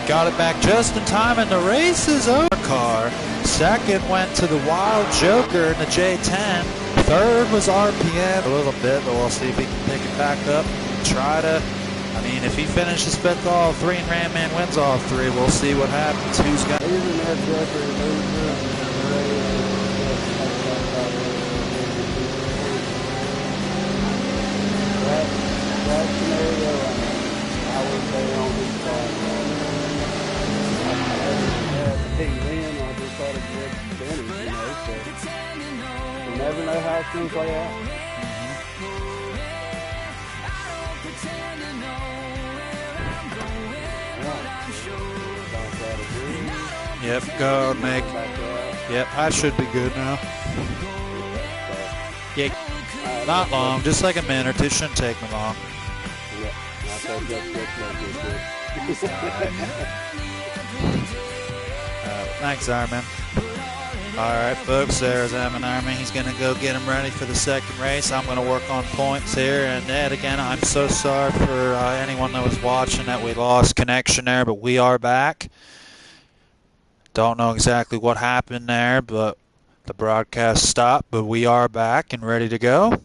got it back just in time, and the race is over. Car. Second went to the Wild Joker in the J10. Third was RPM. A little bit, but we'll see if he can pick it back up. Try to, I mean, if he finishes fifth all three and Ram Man wins all three, we'll see what happens. Who's got... That scenario, I would say on his side. He win, I just thought it would finish, you know, so you never know how it's going to play out. Yep, go make. Yep, I should be good now. Yeah, not long, just like a minute or two. Shouldn't take me long. Yep, I said just Thanks, Ironman. Alright, folks, there's Evan Ironman. He's going to go get him ready for the second race. I'm going to work on points here. And Ed, again, I'm so sorry for anyone that was watching that we lost connection there, but we are back. Don't know exactly what happened there, but the broadcast stopped, but we are back and ready to go.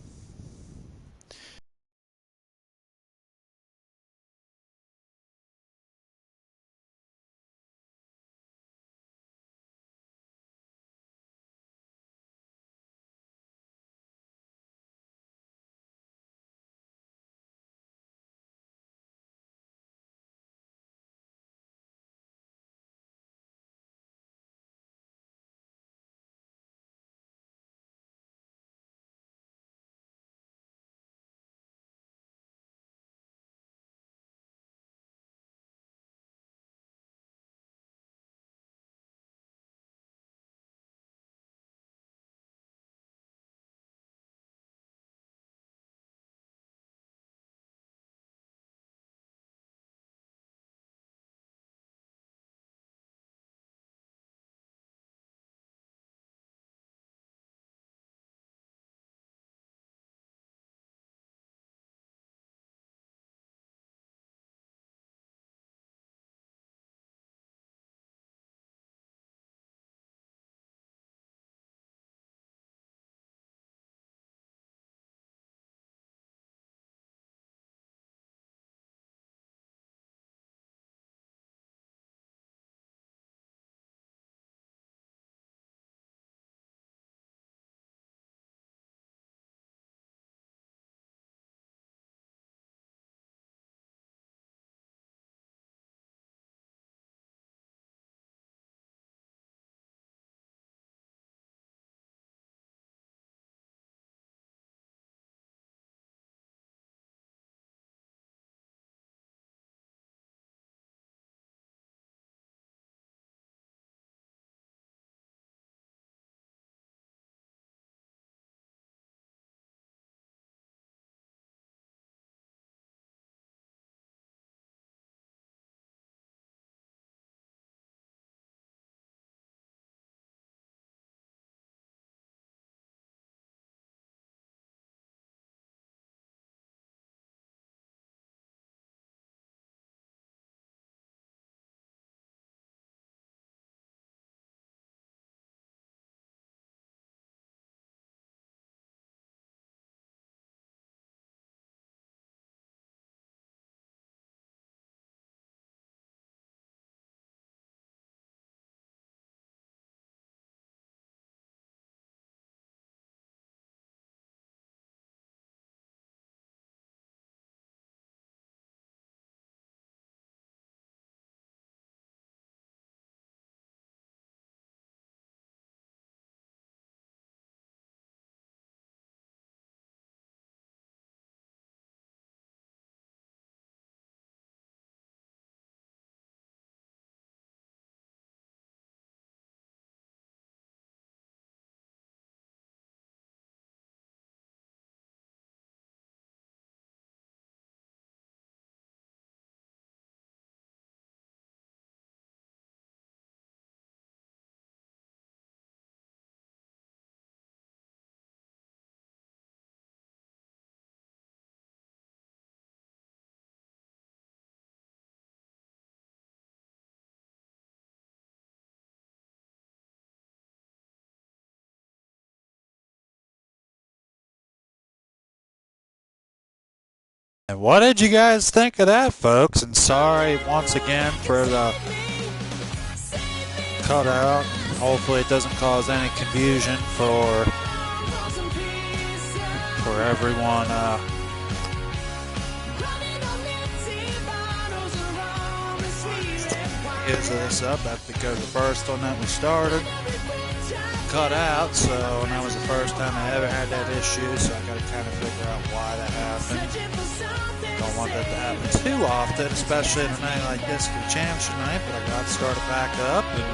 And what did you guys think of that, folks? And sorry once again for the cutout. Hopefully it doesn't cause any confusion for everyone. Gives this up. That's because the first one that we started cut out, so that was the first time I ever had that issue, so I got to kind of figure out why that happened. Don't want that to happen too often, especially in a night like this for the championship night, but I got started back up, and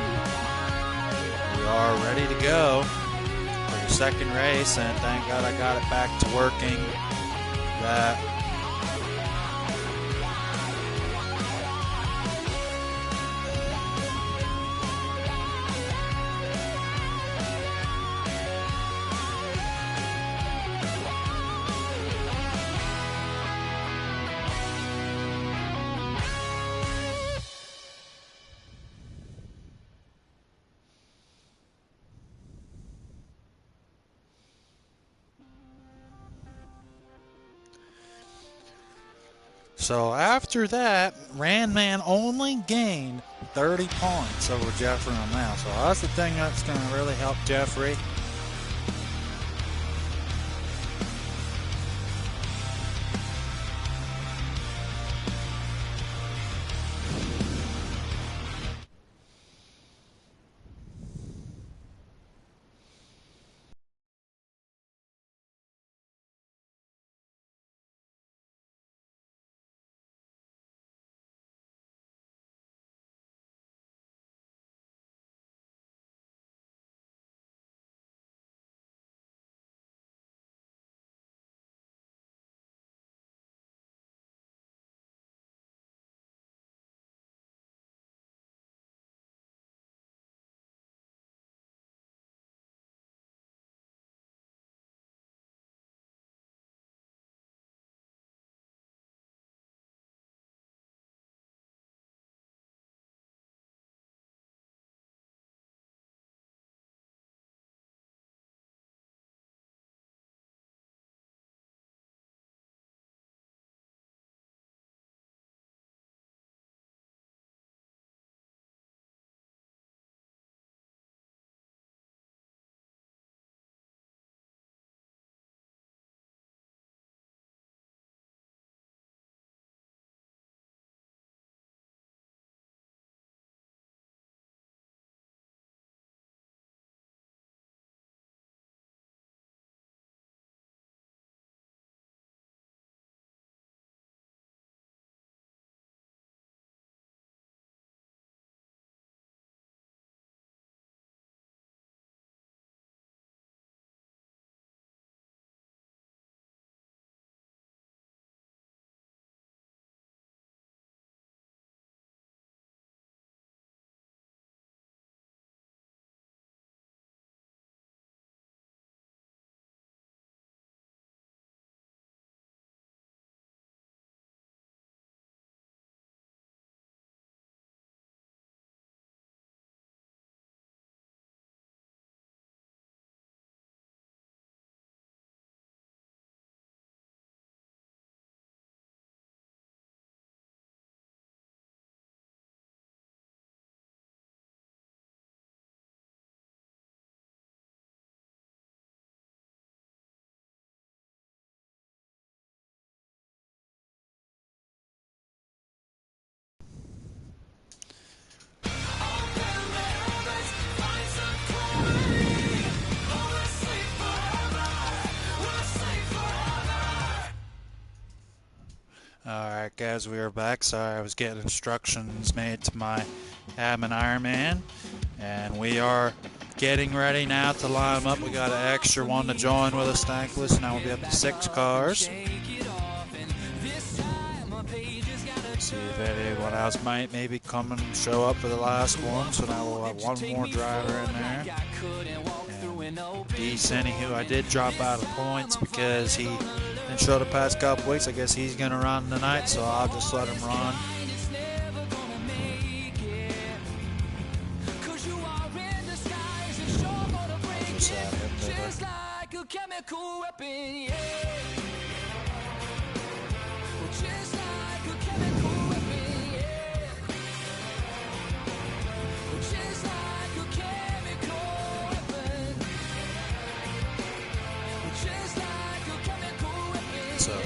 we are ready to go for the second race, and thank God I got it back to working. That So after that, Randman only gained 30 points over Jeffrey on that. So that's the thing that's going to really help Jeffrey. Alright guys, we are back. Sorry, I was getting instructions made to my admin Ironman, and we are getting ready now to line them up. We got an extra one to join with us, thankless. Now we'll be up to 6 cars. See if anyone else might maybe come and show up for the last one. So now we'll have one more driver in there. And Decent, who I did drop out of points because he didn't show the past couple weeks. I guess he's going to run tonight, so I'll just let him run. Just add him to the...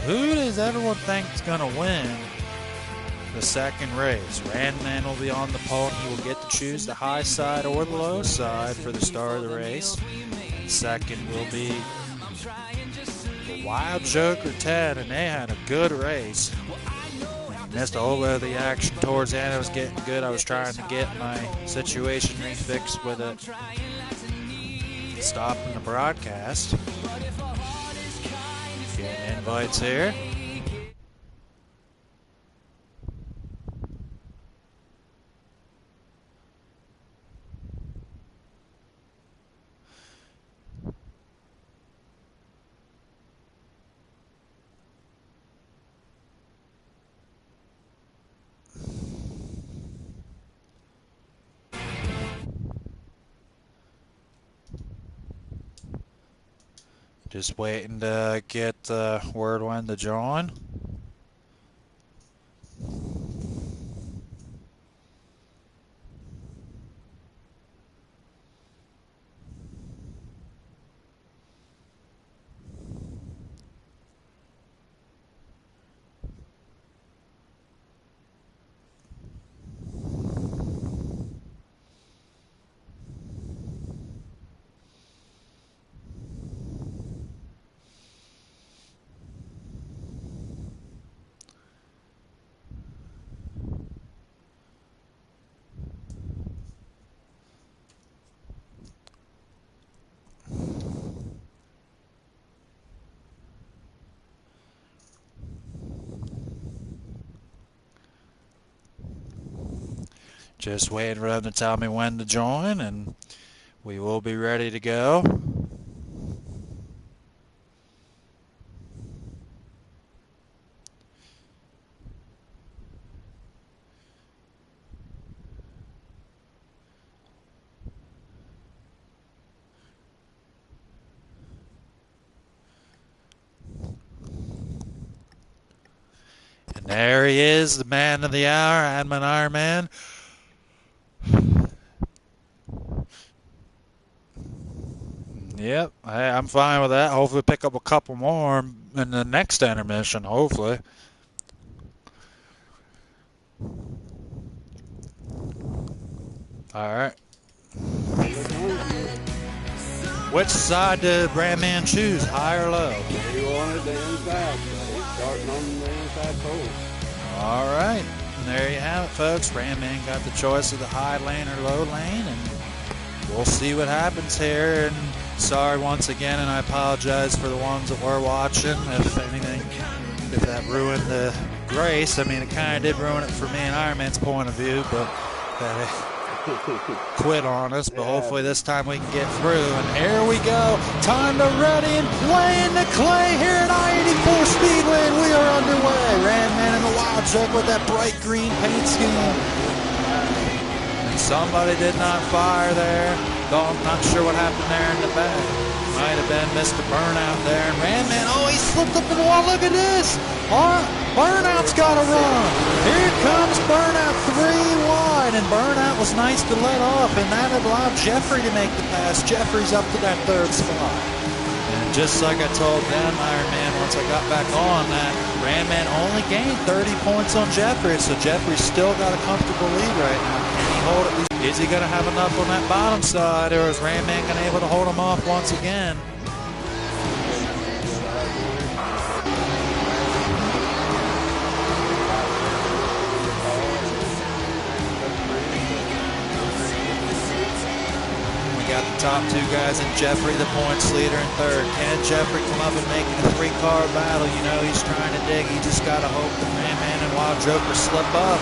who does everyone think is going to win the second race? Randman will be on the pole, and he will get to choose the high side or the low side for the start of the race. And second will be the Wild Joker Ted, and they had a good race. Missed a whole lot of the action towards the end. It was getting good. I was trying to get my situation refixed with it. Stopping the broadcast. Getting invites here. Just waiting to get word when to join. Just waiting for them to tell me when to join, and we will be ready to go. And there he is, the man of the hour, Admin Ironman. Yep, I'm fine with that. Hopefully pick up a couple more in the next intermission, hopefully. All right. Which side did Brandman choose, high or low? He wanted the inside, so he's starting on the inside pole. All right. And there you have it, folks. Brandman got the choice of the high lane or low lane, and we'll see what happens here. And sorry once again, and I apologize for the ones that were watching. If anything, if that ruined the race, I mean, it kind of did ruin it for me and Ironman's point of view, but quit on us. But hopefully this time we can get through. And here we go. Time to ready and play in the clay here at I84 Speedway, and we are underway. Randman in the Wild Joke with that bright green paint scheme. And somebody did not fire there. I'm not sure what happened there in the back. Might have been Mr. Burnout there. And Randman, oh, he slipped up in the wall. Look at this. Burnout's got to run. Here comes Burnout 3 wide. And Burnout was nice to let off. And that allowed Jeffrey to make the pass. Jeffrey's up to that third spot. And just like I told them, Ironman, once I got back on that, Randman only gained 30 points on Jeffrey. So Jeffrey's still got a comfortable lead right now. Can he hold it? Is he going to have enough on that bottom side, or is Randman going to be able to hold him off once again? We got the top two guys in Jeffrey, the points leader, in third. Can Jeffrey come up and make it a three-car battle? You know he's trying to dig. He just got to hope that Randman and Wild Joker slip up.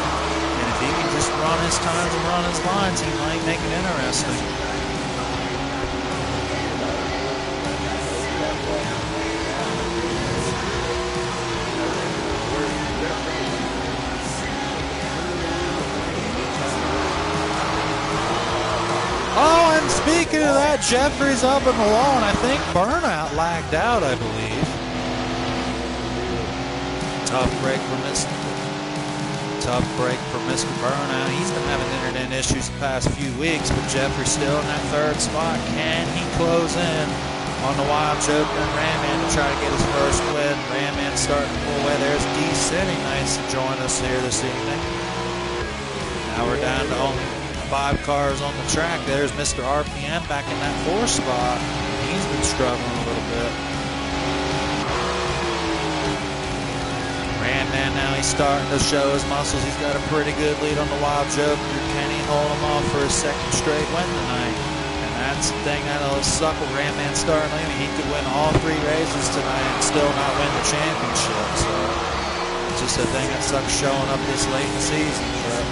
He can just run his times and run his lines. He might make it interesting. Oh, and speaking of that, Jeffrey's up in the wall, and I think Burnout lagged out, I believe. Tough break for Mr. Burnout. He's been having internet issues the past few weeks, but Jeffrey's still in that third spot. Can he close in? on the Wild Joker and Ram Man to try to get his first win. Ram Man starting to pull away. There's D-City, nice to join us here this evening. Now we're down to only 5 cars on the track. There's Mr. RPM back in that 4 spot. He's been struggling a little bit. Ram Man now, he's starting to show his muscles. He's got a pretty good lead on the Wild Joker. Can he hold him off for his second straight win tonight? And that's the thing that'll suck with Ram Man starting. I mean, he could win all 3 races tonight and still not win the championship. So it's just a thing that sucks showing up this late in the season. But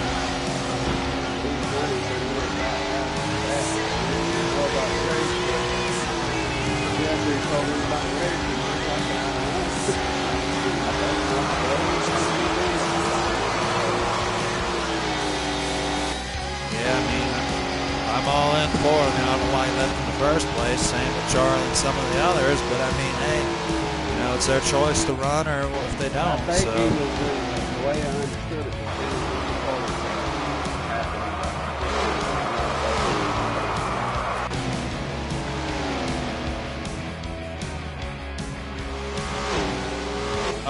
yeah, I mean, I'm all in for him. I don't know why he left in the first place, same with Charlie and some of the others, but I mean, hey, you know, it's their choice to run or if they don't. I think so. he was the way I understood it.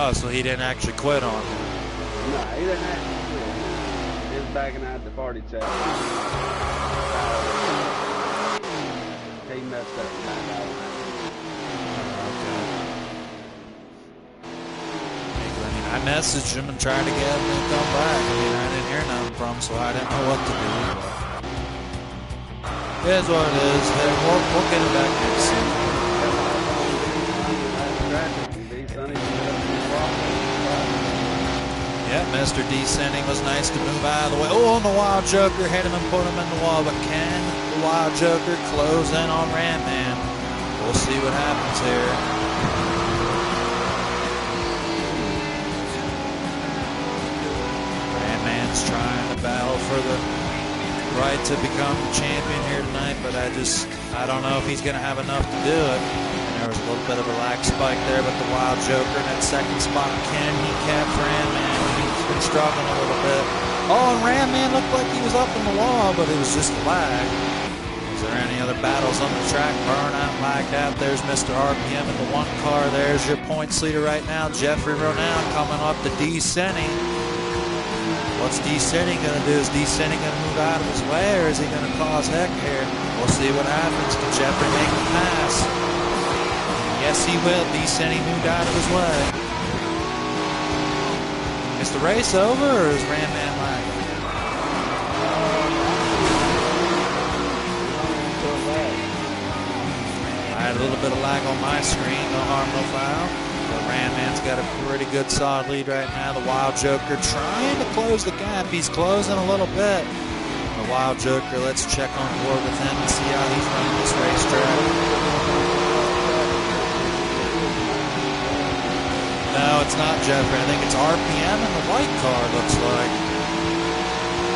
Oh, so he didn't actually quit on him. No, he didn't actually quit. He was backing out the party chat. He messed up tonight. I messaged him and tried to get him to come back. I mean, I didn't hear nothing from him, so I didn't know what to do. It is what it is. We'll get him back next season. Yeah, Mr. Descending was nice to move out of the way. Oh, and the Wild Joker hit him and put him in the wall. But can the Wild Joker close in on Ram Man? We'll see what happens here. Ram Man's trying to battle for the right to become champion here tonight, but I don't know if he's going to have enough to do it. And there was a little bit of a lag spike there, but the Wild Joker in that second spot, can he catch Ram Man? He's been struggling a little bit. Oh, and Ram Man looked like he was up in the wall, but it was just a lag. Is there any other battles on the track? Burnout, lagged out. There's Mr. RPM in the 1 car. There's your points leader right now, Jeffrey Ronell, coming up to D-Senny. What's D-Senny going to do? Is D-Senny going to move out of his way, or is he going to cause heck here? We'll see what happens. Can Jeffrey make the pass? Yes, he will. D-Senny moved out of his way. Is the race over, or is Ram Man lagging? I had a little bit of lag on my screen. No harm, no foul. But Ram Man's got a pretty good solid lead right now. The Wild Joker trying to close the gap. He's closing a little bit. The Wild Joker, let's check on board with him and see how he's running this racetrack. No, it's not Jeffrey. I think it's RPM in the white car, looks like.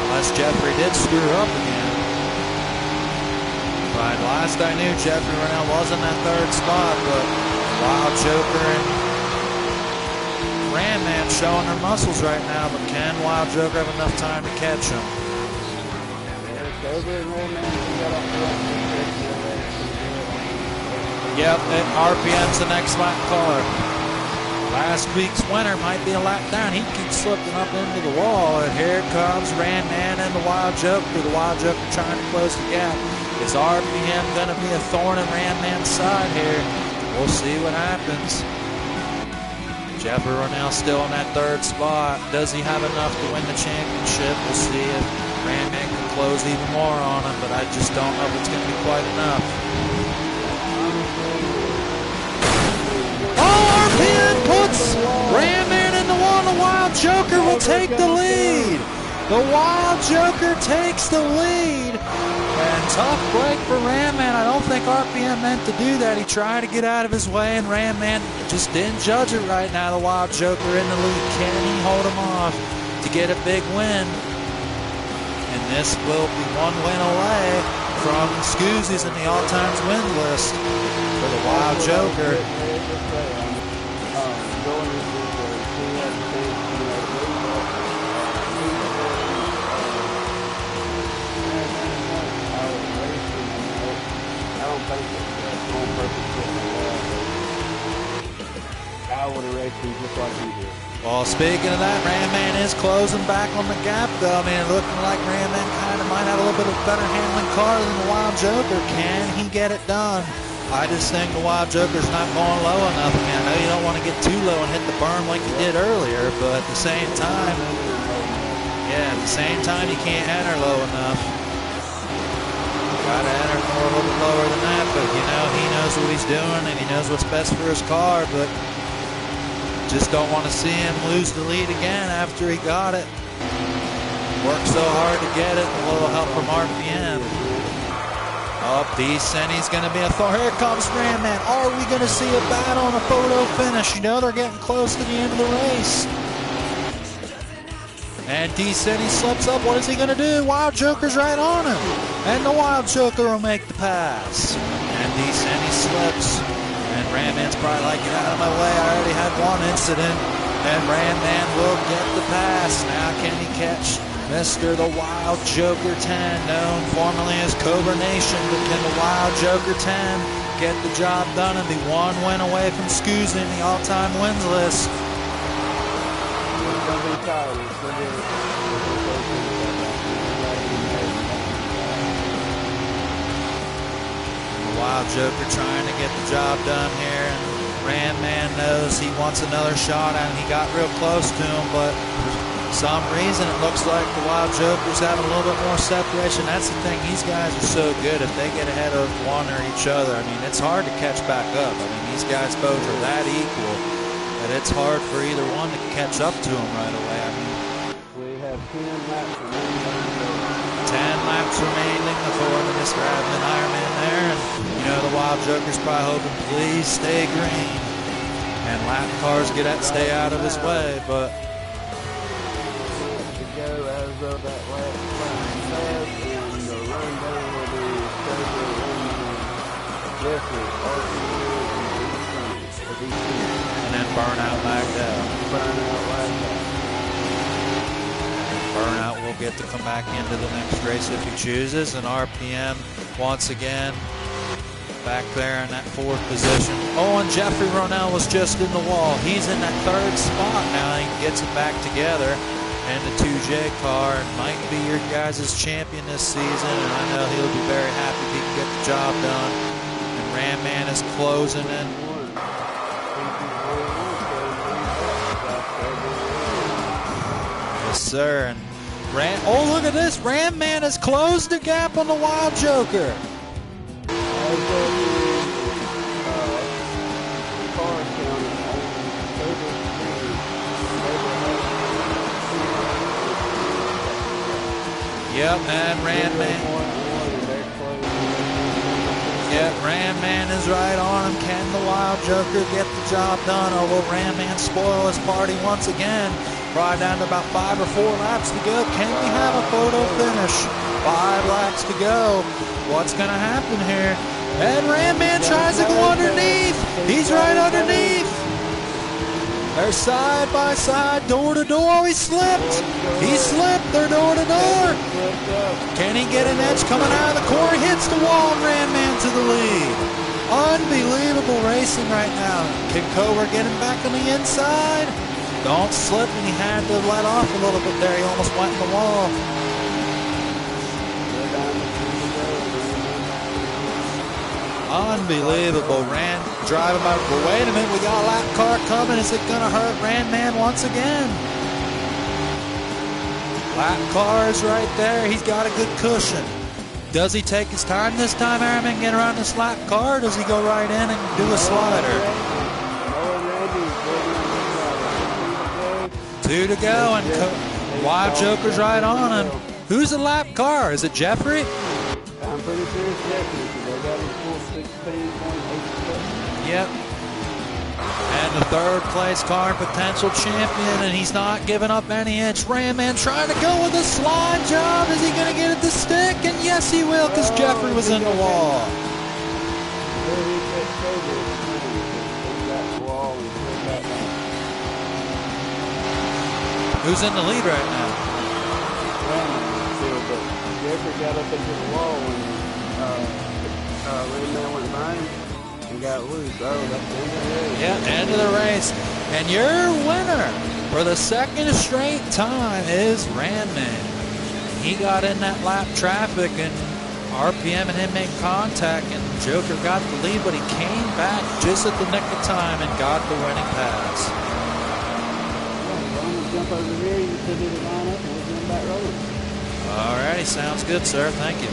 Unless Jeffrey did screw up again. But last I knew, Jeffrey Ronell was in that 3rd spot, but Wild Joker and Ram Man showing their muscles right now, but can Wild Joker have enough time to catch him? Yep, and RPM's the next lap car. Last week's winner might be a lap down. He keeps slipping up into the wall, and here comes Ram Man and the Wild Joker. The Wild Joker trying to close the gap. Is RPM going to be a thorn in Ram Man's side here? We'll see what happens. Jeffrey Ronell still in that 3rd spot. Does he have enough to win the championship? We'll see if Ram Man can close even more on him, but I just don't know if it's going to be quite enough. RPM puts Ram Man in the wall. The Wild Joker will take the lead. The Wild Joker takes the lead. And tough break for Ram Man. I don't think RPM meant to do that. He tried to get out of his way, and Ram Man just didn't judge it right now. The Wild Joker in the lead. Can he hold him off to get a big win? And this will be 1 win away from Scoozy's in the all-times win list for the Wild Joker. I don't think it's on purpose. want to race him just like he did. Well, speaking of that, Ram Man is closing back on the gap, though. I mean, looking like Ram Man kind of might have a little bit of better handling car than the Wild Joker. Can he get it done? I just think the Wild Joker's not going low enough. I mean, I know you don't want to get too low and hit the berm like you did earlier, but at the same time, you can't enter low enough. Got to enter more a little bit lower than that, but you know, he knows what he's doing and he knows what's best for his car, but just don't want to see him lose the lead again after he got it. Worked so hard to get it, a little help from RPM. Up, Decenni's going to be a thorn. Here comes Ram Man. Are we going to see a battle and a photo finish? You know they're getting close to the end of the race. And Decenni slips up. What is he going to do? Wild Joker's right on him. And the Wild Joker will make the pass. And Decenni slips. And Ram Man's probably like, get out of my way. I already had one incident. And Ram Man will get the pass. Now can he catch Mr. the Wild Joker 10, known formerly as Cobra Nation, but can the Wild Joker 10 get the job done and be one win away from scoozing the all-time wins list? The Wild Joker trying to get the job done here, and Ram Man knows he wants another shot at him. He got real close to him, but for some reason it looks like the Wild Joker's having a little bit more separation. That's the thing, these guys are so good. If they get ahead of one or each other, I mean, it's hard to catch back up. I mean, these guys both are that equal that it's hard for either one to catch up to them right away. I mean, we have 10 laps remaining. 10 laps remaining. The foreman is grabbing an Ironman there, and you know the Wild Joker's probably hoping, please stay green. And lap cars stay out of his way, but As of that last time and the rundown will be Jeffrey, and then Burnout backed out. Burnout will get to come back into the next race if he chooses, and RPM once again back there in that 4th position. Oh, and Jeffrey Ronell was just in the wall. He's in that 3rd spot now. He gets it back together. And the 2J car might be your guys' champion this season, and I know he'll be very happy if he can get the job done. And Ram Man is closing in. Yes, sir. And oh, look at this. Ram Man has closed the gap on the Wild Joker. Yep, and Ram Man. Yep, Ram Man is right on him. Can the Wild Joker get the job done, or will Ram Man spoil his party once again? Probably down to about 5 or 4 laps to go. Can we have a photo finish? 5 laps to go. What's going to happen here? And Ram Man tries to go underneath. He's right underneath. They're side by side, door to door. He slipped. He slipped. They're door to door. Can he get an edge coming out of the corner? Hits the wall and Ram Man to the lead. Unbelievable racing right now. Can Cobra get him back on the inside? Don't slip, and he had to let off a little bit there. He almost went in the wall. Unbelievable. Driving by. But wait a minute, we got a lap car coming. Is it going to hurt Ram Man once again? Lap car is right there. He's got a good cushion. Does he take his time this time, Ram Man, get around this lap car, or does he go right in and do a slider? 2 to go, and Wild Joker's right on him. Who's the lap car? Is it Jeffrey? I'm pretty sure it's Jeffrey, because they got him full 16.8. Yep. And the 3rd place car and potential champion, and he's not giving up any inch. Ram Man trying to go with a slide job. Is he going to get it to stick? And yes, he will, because Jeffrey was in the wall. Who's in the lead right now? Jeffrey got up into the wall when Ram Man went by him. and got loose. Oh, that's the end of the race. Yeah, end of the race. And your winner for the second straight time is Randman. He got in that lap traffic and RPM and him made contact, and Joker got the lead, but he came back just at the nick of time and got the winning pass. Yeah, I'm going to jump over here. You put it line up and we're going back rolling. All righty, sounds good, sir. Thank you.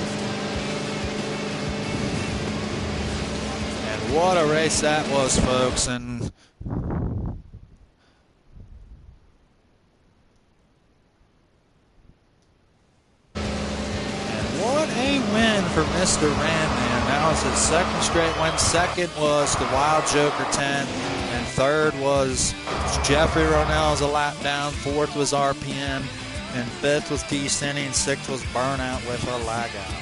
And what a race that was, folks. And what a win for Mr. Randman. That was his second straight win. Second was the Wild Joker 10. And third was Jeffrey Ronell's a lap down. Fourth was RPM. And fifth was T-Cindy. And sixth was Burnout with a lag out.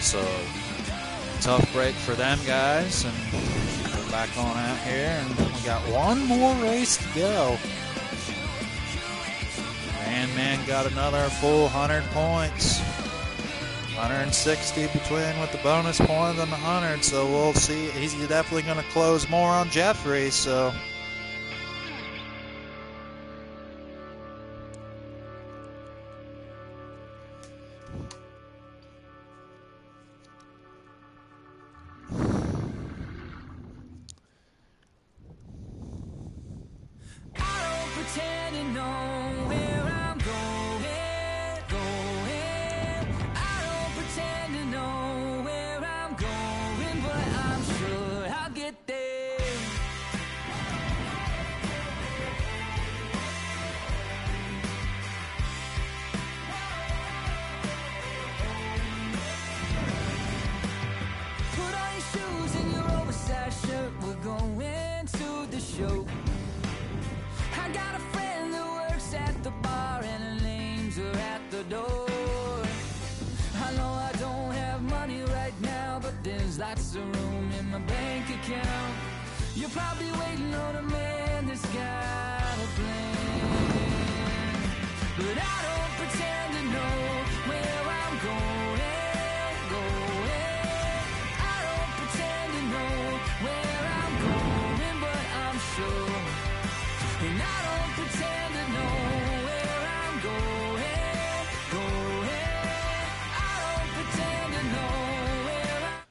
So, tough break for them guys. And we're back on out here. And we got one more race to go. Randman got another full 100 points. 160 between with the bonus point and the 100, so we'll see. He's definitely going to close more on Jeffrey, so. I don't pretend to know where I'm going. I don't pretend to know where I'm going, but I'm sure I'll get there. Put on your shoes and your oversized shirt. We're going to the show. I got a friend that works at the bar and her names are at the door. I know I don't have money right now, but there's lots of room in my bank account. You're probably waiting on a man that's got a plan. But I don't pretend to know where I'm going. I don't pretend to know where I'm going, but I'm sure. And I don't pretend to know where I'm going. I don't pretend to know where I'm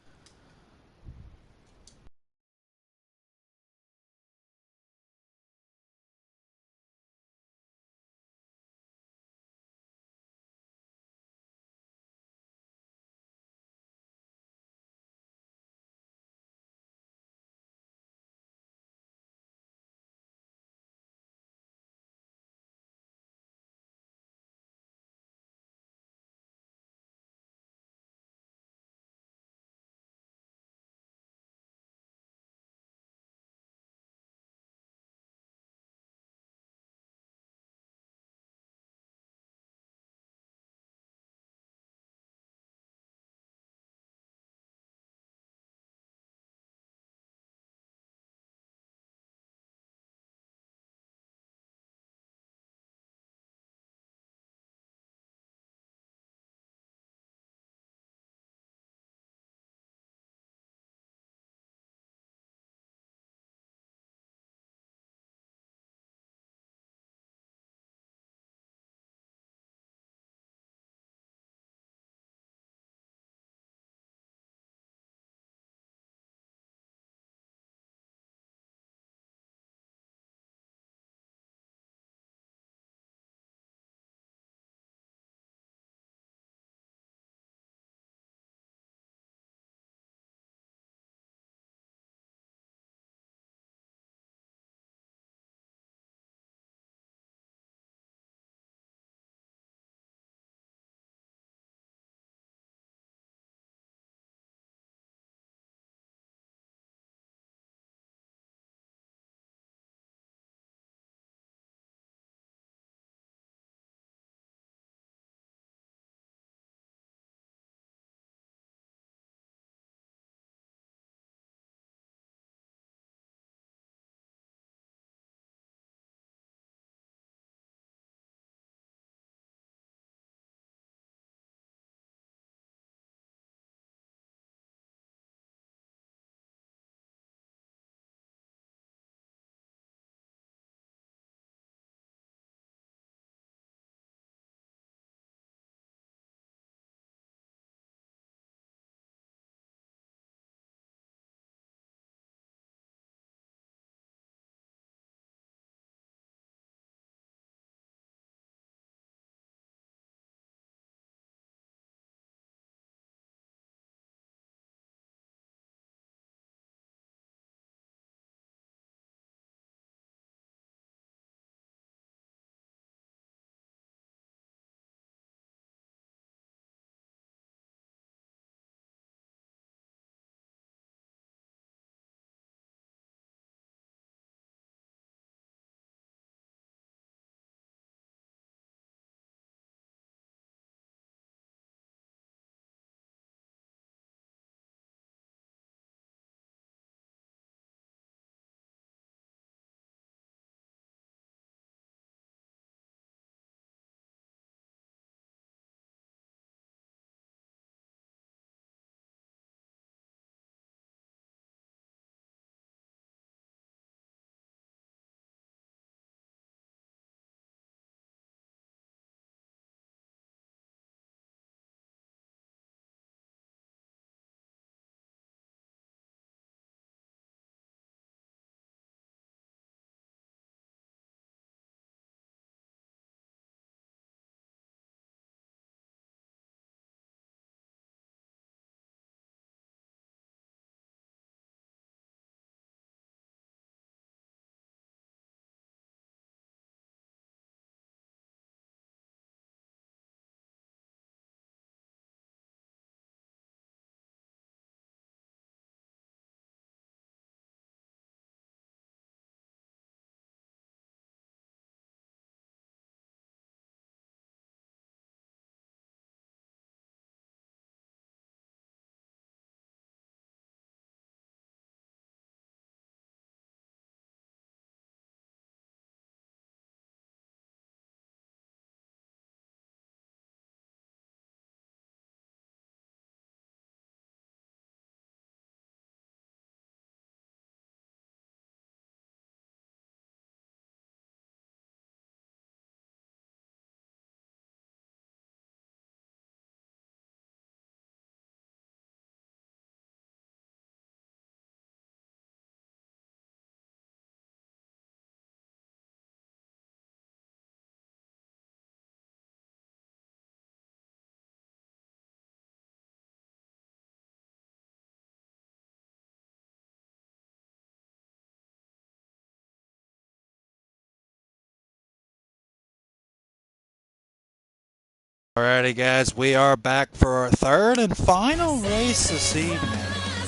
Alrighty guys, we are back for our third and final race this evening.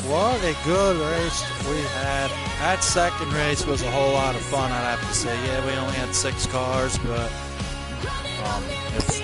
What a good race we had. That second race was a whole lot of fun, I'd have to say. Yeah, we only had 6 cars, but it's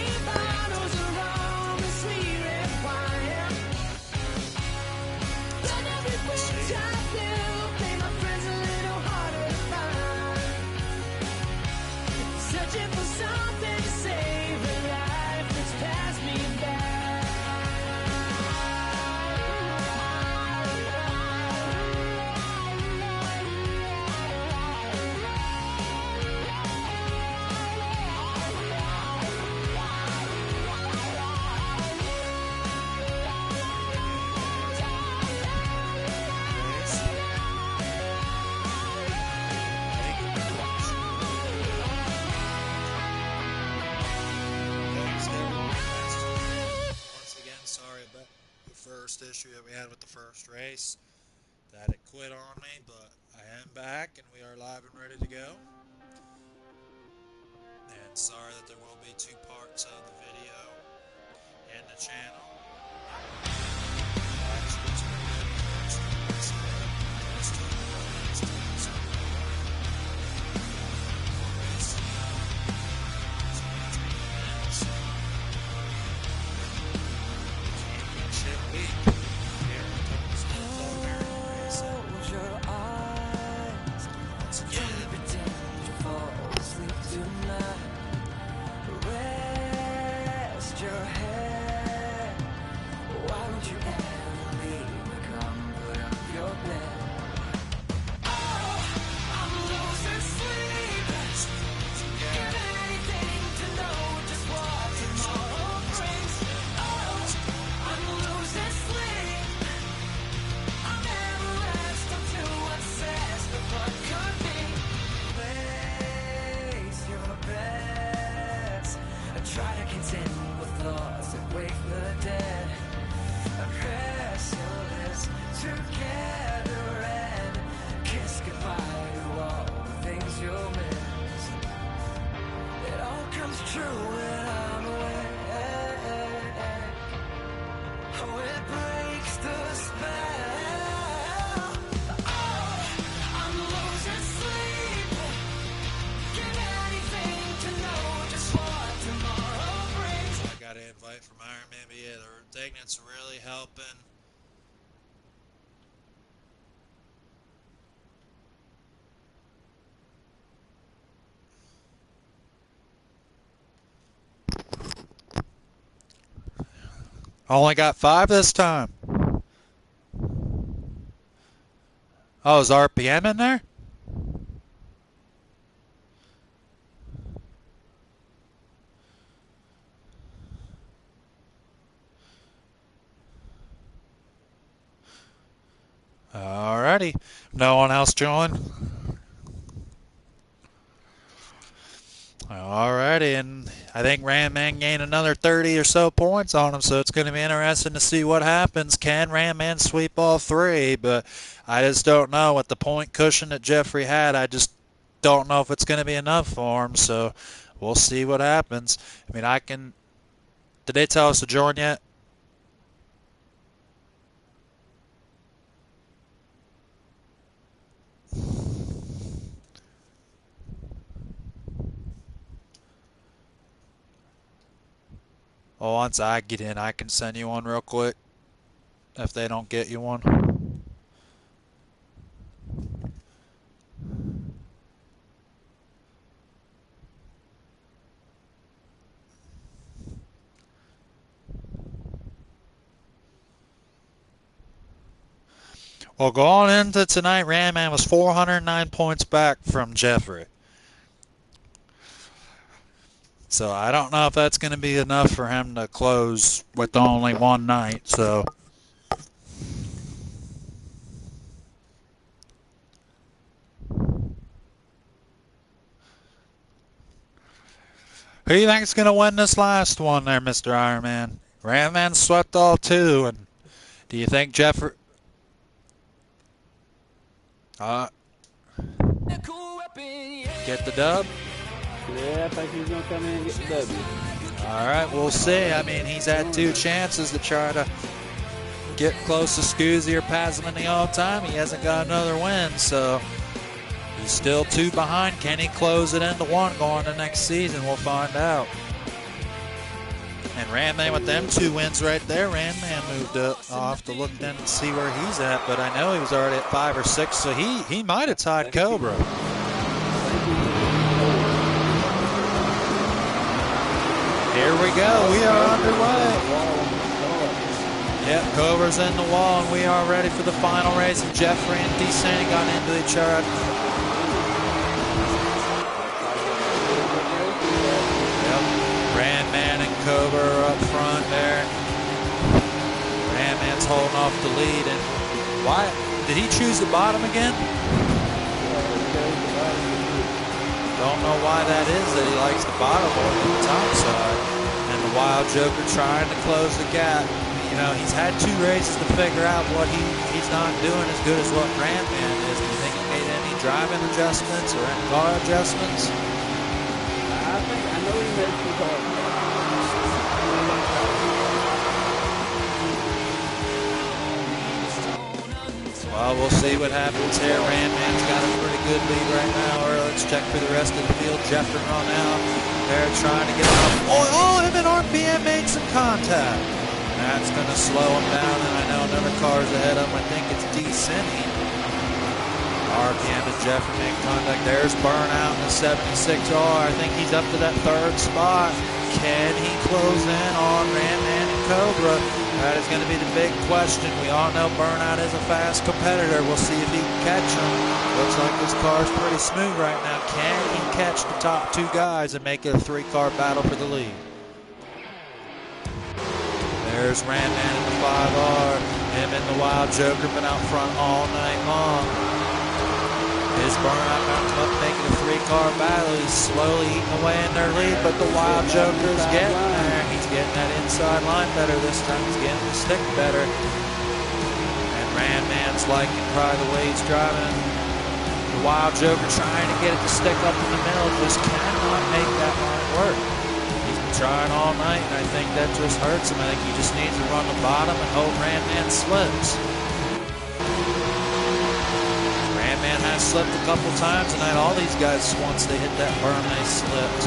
issue that we had with the first race, that it quit on me, but I am back and we are live and ready to go. And sorry that there will be 2 parts of the video and the channel. From Iron Man, but yeah, the thing that's really helping only got 5 this time. Oh, is RPM in there? Alrighty. No one else joined? Alrighty, and I think Ram Man gained another 30 or so points on him, so it's going to be interesting to see what happens. Can Ram Man sweep all 3? But I just don't know. With the point cushion that Jeffrey had, I just don't know if it's going to be enough for him, so we'll see what happens. I mean, I can... Did they tell us to join yet? Well, once I get in, I can send you one real quick if they don't get you one. Well, going into tonight, Ram Man was 409 points back from Jeffrey. So I don't know if that's going to be enough for him to close with only one night. So who do you think is going to win this last one there, Mr. Iron Man? Ram Man swept all 2, and do you think Jeffrey... get the dub? Yeah, I think he's going to come in and get the W. All right, we'll see. I mean, he's had 2 chances to try to get close to Scoozy or pass him in the all-time. He hasn't got another win, so he's still 2 behind. Can he close it into 1 going to next season? We'll find out. And Randman with them 2 wins right there. Randman moved up. I'll have to look then and see where he's at, but I know he was already at 5 or 6, so he might have tied Cobra. Here we go. We are underway. Yep, Cobra's in the wall, and we are ready for the final race. And Jeffrey and DeSanti got into each other. Randman and Cobra are up front there. Randman's holding off the lead. And why did he choose the bottom again? Don't know why that is, that he likes the bottom more than the top side. And the Wild Joker trying to close the gap. You know, he's had 2 races to figure out what he's not doing as good as what Randman is. Do you think he made any driving adjustments or any car adjustments? I know he made some cars. Well, we'll see what happens here. Randman's got a pretty good lead right now. Or let's check for the rest of the field. Jeffrey on out. They're trying to get up. Oh, him and RPM made some contact. That's going to slow him down, and I know another car's ahead of him. I think it's DeSanti. RPM and Jeffrey make contact. There's Burnout in the 76R. I think he's up to that 3rd spot. Can he close in on Randman and Cobra? That is going to be the big question. We all know Burnout is a fast competitor. We'll see if he can catch him. Looks like this car's pretty smooth right now. Can he catch the top 2 guys and make it a 3-car battle for the lead? There's Randman in the 5R. Him and the Wild Joker been out front all night long. Is Burnout going to come up making a 3-car battle? He's slowly eating away in their lead, but the Wild Joker's getting there. He's getting that inside line better this time. He's getting the stick better. And Randman's liking probably the way he's driving. The Wild Joker trying to get it to stick up in the middle, just cannot make that line work. He's been trying all night, and I think that just hurts him. I think he just needs to run the bottom and hope Randman slips. Randman has slipped a couple times tonight. All these guys, once they hit that berm, they slipped.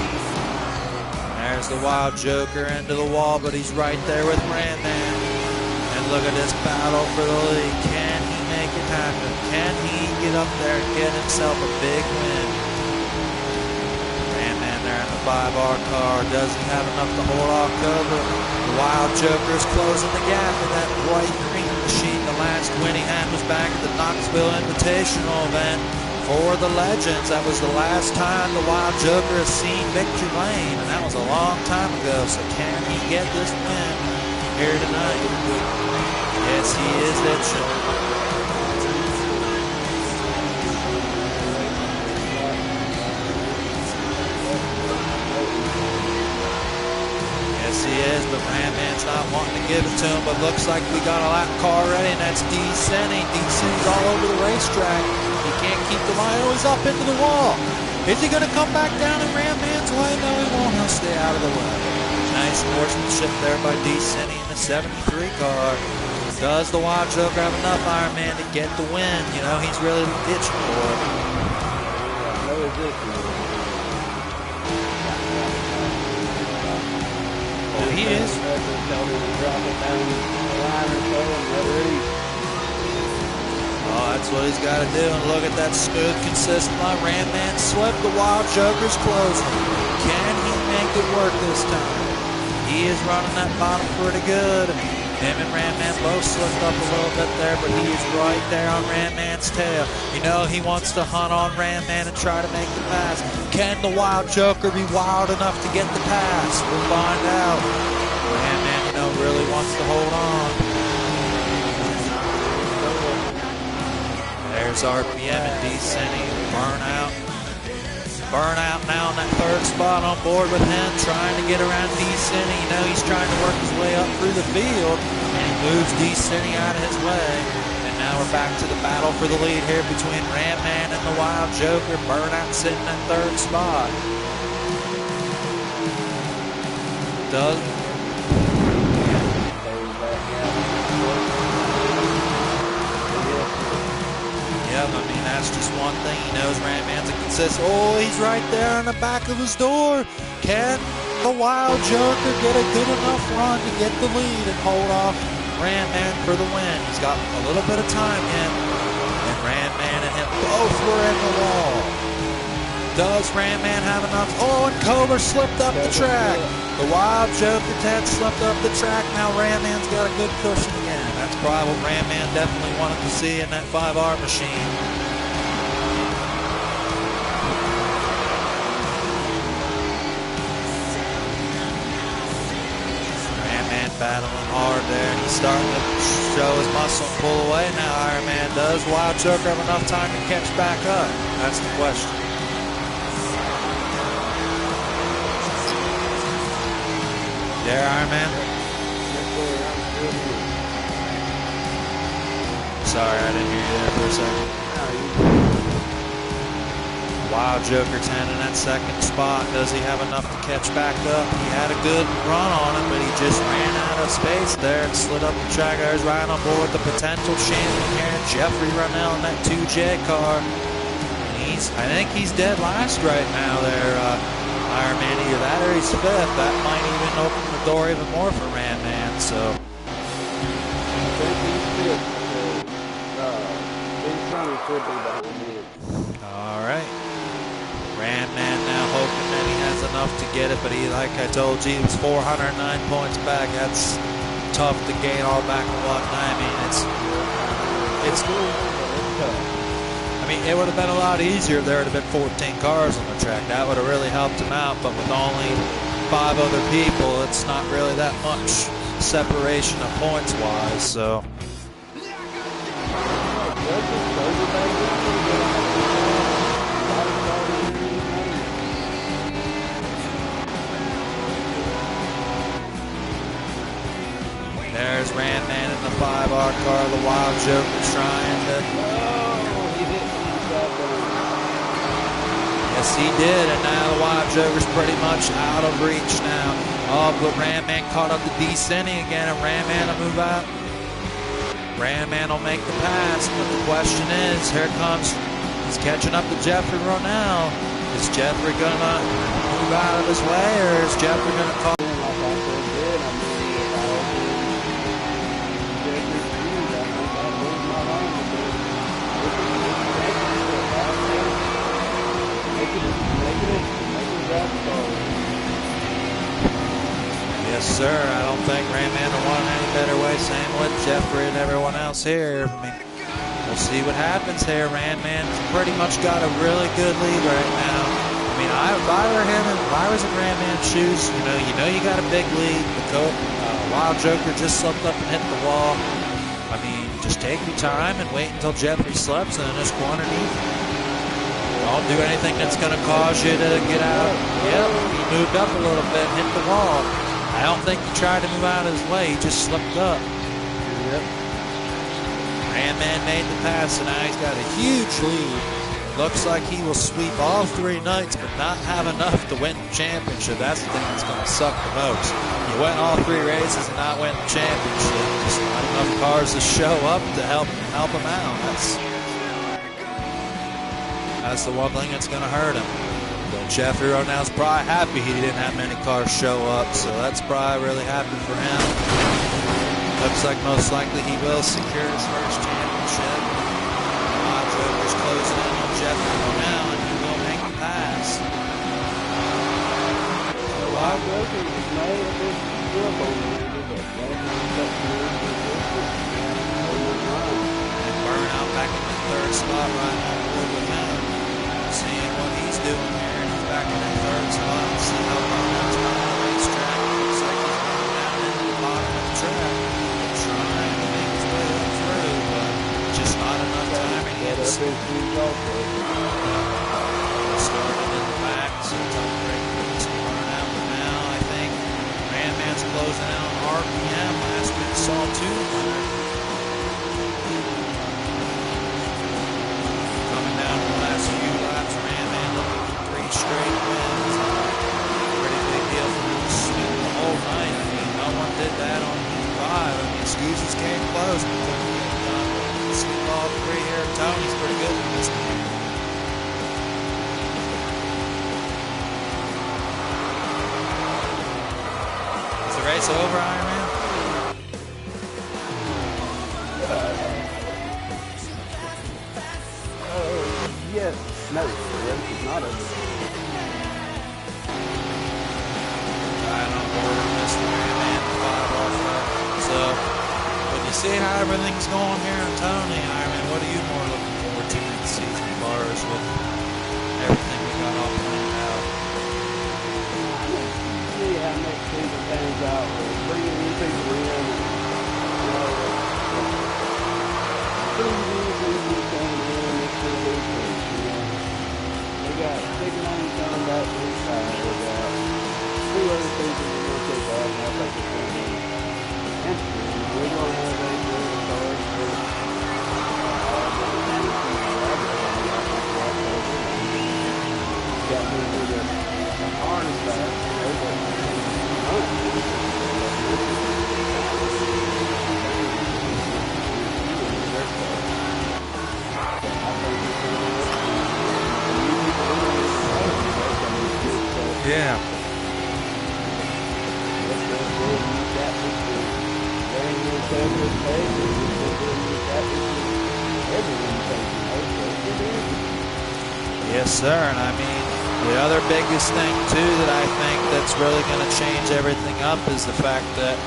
There's the Wild Joker into the wall, but he's right there with Randman. And look at this battle for the lead. Can he make it happen? Can he get up there and get himself a big win? Randman there in the 5R car. Does he have enough to hold off Cobra? The Wild Joker is closing the gap in that bright green machine. The last win he had was back at the Knoxville Invitational event for the Legends. That was the last time the Wild Joker has seen Victory Lane, and that was a long time ago. So can he get this win here tonight? Yes, he is itching. Yes, he is, but Randman's not wanting to give it to him, but looks like we got a lap car ready, and that's DeSanti. DeSanti's all over the racetrack. He can't keep the line. Oh, he's up into the wall. Is he going to come back down in Randman's way? No, he won't. He'll stay out of the way. Nice sportsmanship there by DeSanti in the 73 car. Does the Wild Joker have enough Iron Man to get the win? You know, he's really itching for it. Oh, he is. Oh, that's what he's got to do. And look at that smooth, consistent line. Randman slipped. The Wild Joker's closing. Can he make it work this time? He is running that bottom pretty good. Him and Randman both slipped up a little bit there, but he is right there on Randman's tail. You know, he wants to hunt on Randman and try to make the pass. Can the Wild Joker be wild enough to get the pass? We'll find out. Randman, you know, really wants to hold on. There's RPM and DeSanti. Burnout. Burnout now in that 3rd spot on board with him, trying to get around DeSanti. You know, he's trying to work his way up through the field, and he moves DeSanti out of his way. And now we're back to the battle for the lead here between Randman and the Wild Joker. Burnout sitting in 3rd spot. Doug? Yep, I mean, that's just one thing. He knows Ram Man's a consistent. Oh, he's right there on the back of his door. Can the Wild Joker get a good enough run to get the lead and hold off Ram Man for the win? He's got a little bit of time in, and Ram Man and him both were in the wall. Does Ram Man have enough? Oh, and Cobra slipped up the track. The Wild Joker Ted slipped up the track. Now Ram Man's got a good cushion again. That's probably what Ram Man definitely wanted to see in that 5R machine. Ram Man battling hard there, and he's starting to show his muscle and pull away now. Iron Man does. Wild Joker have enough time to catch back up? That's the question. There, Iron Man. Sorry, I didn't hear you there for a second. Wild Joker's in that second spot. Does he have enough to catch back up? He had a good run on him, but he just ran out of space there and slid up the track. There's right on board the potential champion here, Jeffrey Runnell in that 2J car. And I think he's dead last right now there, Iron Man. Either that or he's fifth. That might even open the door even more for Ram Man, so. I think he's fifth. All right. Ram Man now hoping that he has enough to get it, but he, like I told you, he was 409 points back. That's tough to gain all back in one. I mean, it's I mean, it would have been a lot easier if there would have been 14 cars on the track. That would have really helped him out, but with only 5 other people, it's not really that much separation of points-wise, so. There's Ram Man in the 5R car. The Wild Joker's trying to. Yes, he did, and now the Wild Joker's pretty much out of reach now. Oh, but Ram Man caught up to descending again, and Ram Man will move out. Ram Man will make the pass, but the question is, here comes, he's catching up to Jeffrey Runnell. Is Jeffrey gonna move out of his way, or is Jeffrey gonna call? Yes, sir. I don't think Ram Man will want any better way. Same with Jeffrey and everyone else here. I mean, we'll see what happens here. Ram Man's pretty much got a really good lead right now. I mean, if I were him and if I was in Ram Man's shoes, you know you got a big lead. The Wild Joker just slipped up and hit the wall. I mean, just take your time and wait until Jeffrey slips and then just go underneath. Don't do anything that's going to cause you to get out. Yep, he moved up a little bit, hit the wall. I don't think he tried to move out of his way. He just slipped up. Yep. Ram Man made the pass, and now he's got a huge lead. Looks like he will sweep all 3 nights, but not have enough to win the championship. That's the thing that's going to suck the most. You win all 3 races and not win the championship. Just not enough cars to show up to help him out. That's the one thing that's going to hurt him. But Jeffrey Runnell's probably happy he didn't have many cars show up, so that's probably really happy for him. Looks like most likely he will secure his first championship. Wild Joker's closing in on Jeffrey Runnell, and he will make the pass. The Wild Joker was made a big deal over And Burnout back in the 3rd spot right now with him. Seeing what he's doing here, and he's back in that 3rd spot. See how Burnout's on the racetrack. Looks like he's going down into the bottom of the track. Trying to make his way through, but just not enough time to get us. Started in the back, so tough break for this Burnout. But now I think Ram Man's closing out on RPM. Last week saw 2 winner. Coming down to the last few laps, Ram Man looking for 3 straight wins. Pretty big deal for him to sweep the whole here in Tony's pretty good in this game. Is the race over, Iron Man? Yes. No, the race is not over. Right on board with Mr. Man, 5 off. So, when you see how everything's going here in Tony, Iron Man, what are you more looking forward to next season as far as with everything we got all planned out? See how next season pans out. We're bringing new people in, and you know, pretty new people coming in this week. We got big names coming back to the side. We got 2 other seasons we're going to take off, and I think it's going to be interesting. We're going to have a good start for all the teams in the got me to the harness back, you know, but Yeah. Yes, sir. And I mean, the other biggest thing too that I think that's really going to change everything up is the fact that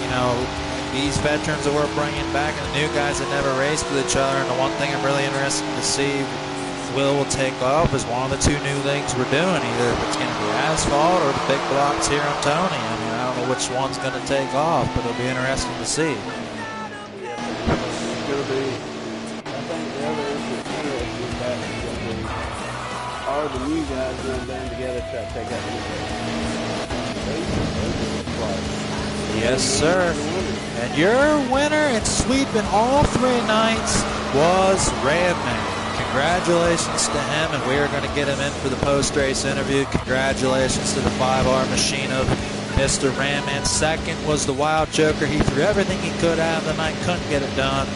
you know, these veterans that we're bringing back and the new guys that never raced with each other. And the one thing I'm really interested to see will take off is one of the 2 new leagues we're doing. Either if it's going to be asphalt or the big blocks here on Tony. I mean, I don't know which one's going to take off, but it'll be interesting to see. It's going to be, I think the other interesting fact is going to be all the new guys run down together to try to take out the new guys. Yes, sir. And your winner in sweeping all 3 nights was Ramman. Congratulations to him, and we are going to get him in for the post-race interview. Congratulations to the 5R machine of Mr. Ramman. Second was the Wild Joker. He threw everything he could out of the night, couldn't get it done.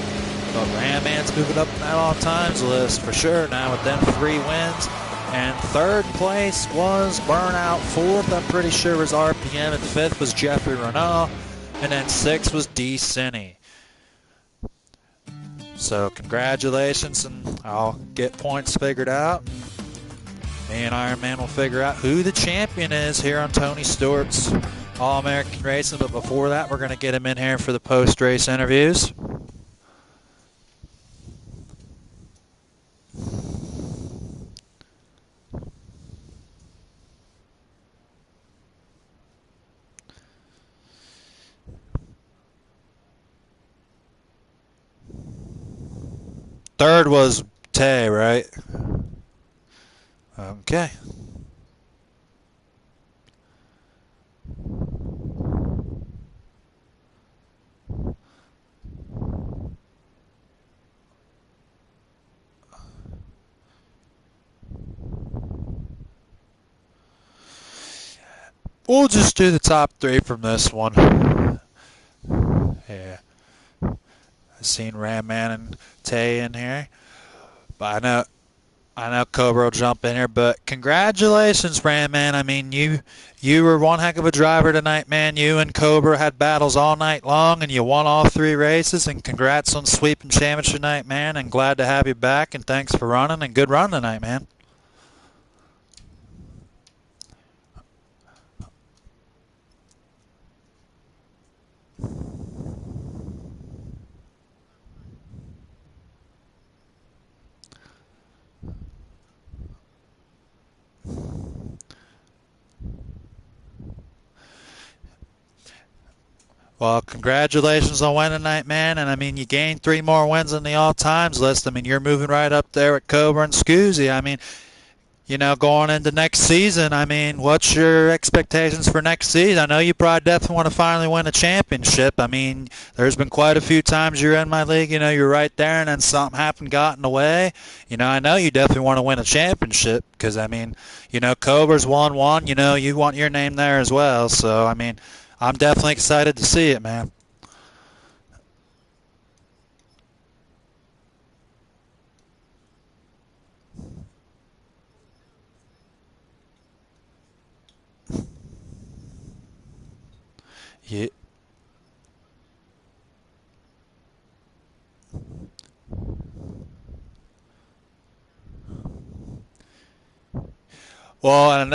But Ramman's moving up in that all-times list for sure now with them 3 wins. And third place was Burnout. Fourth, I'm pretty sure, was RPM. And fifth was Jeffrey Renault. And then sixth was D. Cinney. So congratulations, and I'll get points figured out. Me and Iron Man will figure out who the champion is here on Tony Stewart's All-American Racing. But before that, we're going to get him in here for the post-race interviews. Third was Tay, right? Okay. We'll just do the top 3 from this one. Yeah. I've seen Ramman and Tay in here. But I know Cobra will jump in here, but congratulations, Ramman. I mean, you were one heck of a driver tonight, man. You and Cobra had battles all night long, and you won all 3 races, and congrats on sweeping championship tonight, man, and glad to have you back, and thanks for running, and good run tonight, man. Well, congratulations on winning tonight, man. And, I mean, you gained 3 more wins in the all-times list. I mean, you're moving right up there with Cobra and Scoozy. I mean, you know, going into next season, I mean, what's your expectations for next season? I know you probably definitely want to finally win a championship. I mean, there's been quite a few times you're in my league, you know, you're right there, and then something happened, got in the way. You know, I know you definitely want to win a championship because, I mean, you know, Cobra's won one. You know, you want your name there as well. So, I mean, I'm definitely excited to see it, man. Yeah. Well, and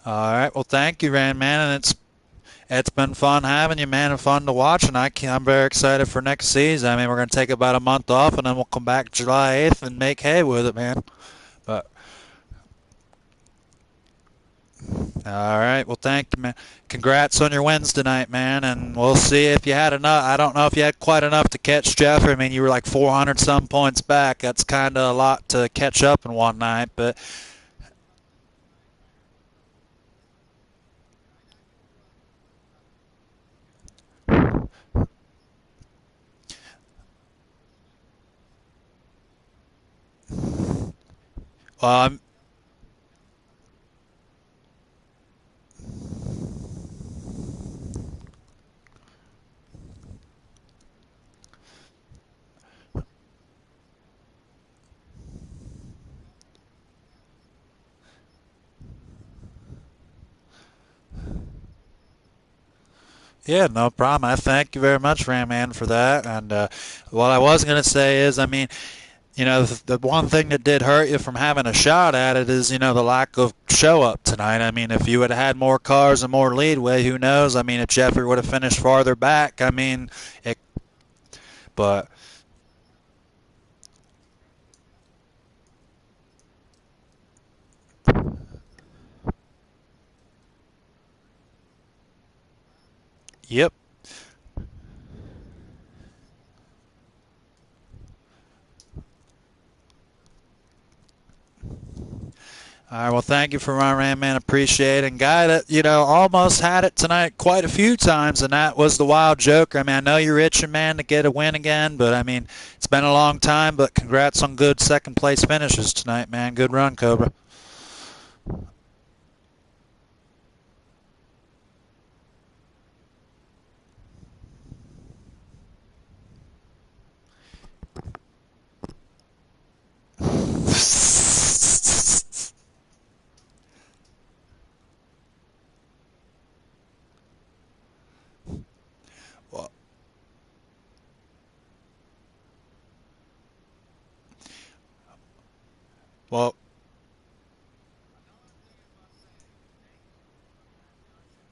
all right. Well, thank you, Rand, man, and it's been fun having you, man, and fun to watch. And I'm very excited for next season. I mean, we're going to take about a month off, and then we'll come back July 8th and make hay with it, man. But all right. Well, thank you, man. Congrats on your wins tonight, man. And we'll see if you had enough. I don't know if you had quite enough to catch Jeffrey. I mean, you were like 400 some points back. That's kind of a lot to catch up in one night, but. Um, Yeah, no problem. I thank you very much, Ram, for that. And what I was going to say is, I mean, the one thing that did hurt you from having a shot at it is, the lack of show up tonight. I mean, if you had had more cars and more leadway, who knows? I mean, if Jeffrey would have finished farther back, I mean, but. Yep. All right, well, thank you for running, man. Appreciate it. And guy that, almost had it tonight quite a few times, and that was the Wild Joker. I mean, I know you're itching, man, to get a win again, but, I mean, it's been a long time, but congrats on good second-place finishes tonight, man. Good run, Cobra. Well,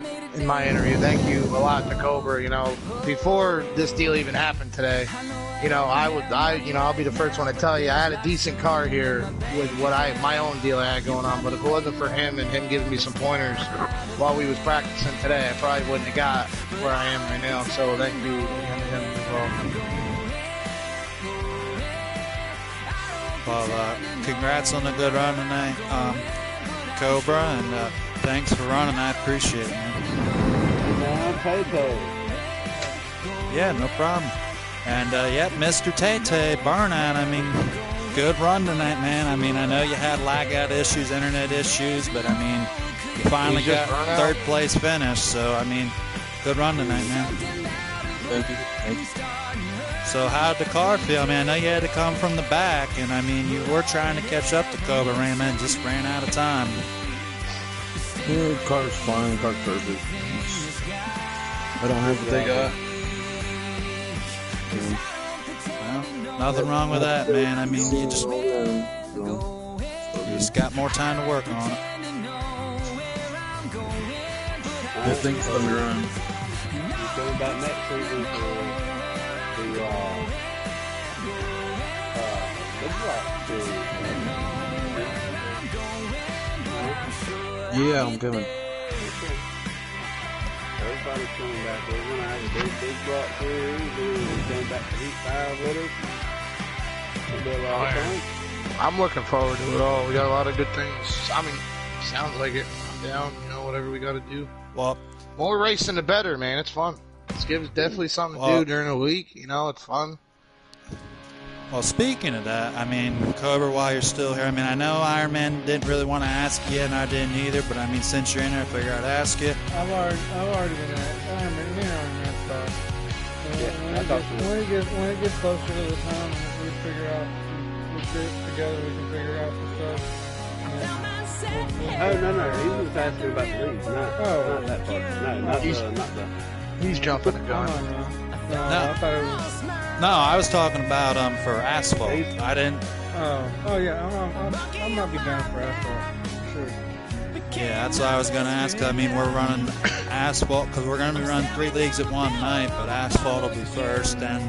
in my interview, thank you a lot to Cobra. Before this deal even happened today, I'll be the first one to tell you I had a decent car here with my own deal I had going on. But if it wasn't for him and him giving me some pointers while we was practicing today, I probably wouldn't have got where I am right now. So thank you again to him as well. Well, congrats on the good run tonight, Cobra, and thanks for running. I appreciate it, man. Yeah, no problem. And, Mr. Tay Burnout, I mean, good run tonight, man. I mean, I know you had lag-out issues, internet issues, but, I mean, you finally got third-place finish. So, I mean, good run tonight, man. Thank you. So how'd the car feel? I mean, I know you had to come from the back, and, I mean, you were trying to catch up to Cobra, man, just ran out of time. Yeah, the car's fine. The car's perfect. I don't have what they got. Well, nothing wrong with that, man. I mean, you just got more time to work on it. I think it's going to run. Going back next season Yeah, I'm coming. Everybody's coming back. We're going to have a big block series. We're going back to Heat 5 with us. It'll be a lot of fun. I'm looking forward to it all. We got a lot of good things. I mean, sounds like it. I'm down, whatever we got to do. Well, more racing the better, man. It's fun. It gives definitely something to do during the week. It's fun. Well, speaking of that, I mean, Cobra, while you're still here, I mean, I know Iron Man didn't really want to ask you, and I didn't either, but I mean, since you're in there, I figured I'd ask you. I've already been asked. Iron Man stuff. when it gets closer to the time, we figure out, we get together, we can figure out some stuff. Oh, no, he was asking about the leagues, not that part. No, not the. He's jumping the gun. No, I thought it was. No, I was talking about for asphalt. I didn't. Oh yeah, I might be down for asphalt. Sure. Yeah, that's what I was going to ask. I mean, we're running asphalt because we're going to be running 3 leagues at one night, but asphalt will be first, and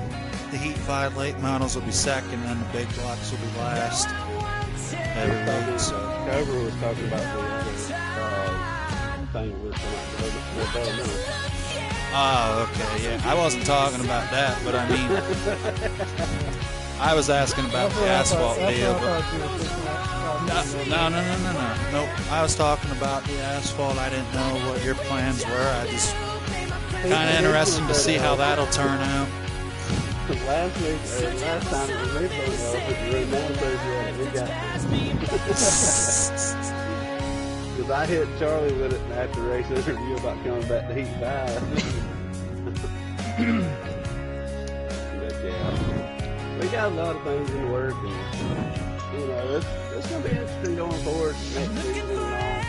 the Heat 5 late models will be second, and the big blocks will be last. Every week. So. Cobra was talking about the other thing with developmental. Oh, okay, yeah. I wasn't talking about that, but I mean, I was asking about the asphalt deal. But no. Nope. I was talking about the asphalt. I didn't know what your plans were. I just kind of interested to see how that'll turn out. Last time it was me pulling off at the room we got because I hit Charlie with it after the race interview about coming back to Heat 5. But yeah, we got a lot of things in the work, and you know, it's going to be interesting going forward next season and all.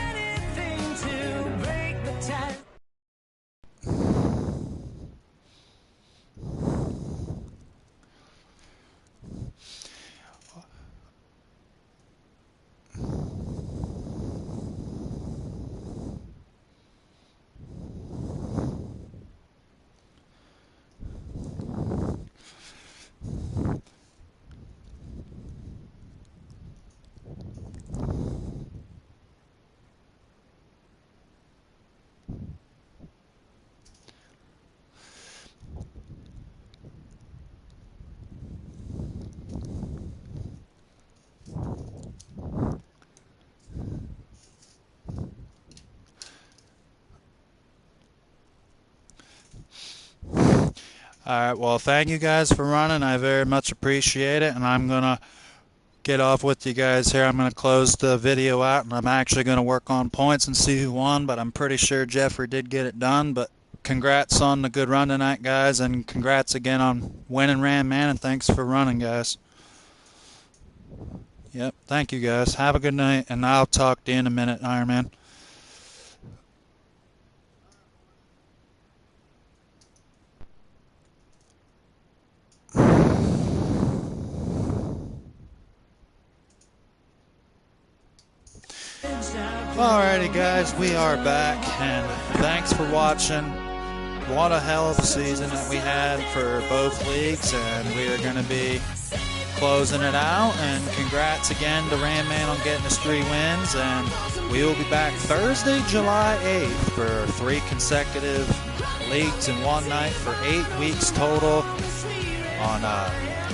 All right, well, thank you guys for running. I very much appreciate it, and I'm going to get off with you guys here. I'm going to close the video out, and I'm actually going to work on points and see who won, but I'm pretty sure Jeffrey did get it done. But congrats on the good run tonight, guys, and congrats again on winning Ram Man, and thanks for running, guys. Yep, thank you, guys. Have a good night, and I'll talk to you in a minute, Iron Man. Alrighty guys, we are back, and thanks for watching. What a hell of a season that we had for both leagues, and we are going to be closing it out, and congrats again to Ram Man on getting us 3 wins, and we will be back Thursday, July 8th for 3 consecutive leagues in one night for 8 weeks total.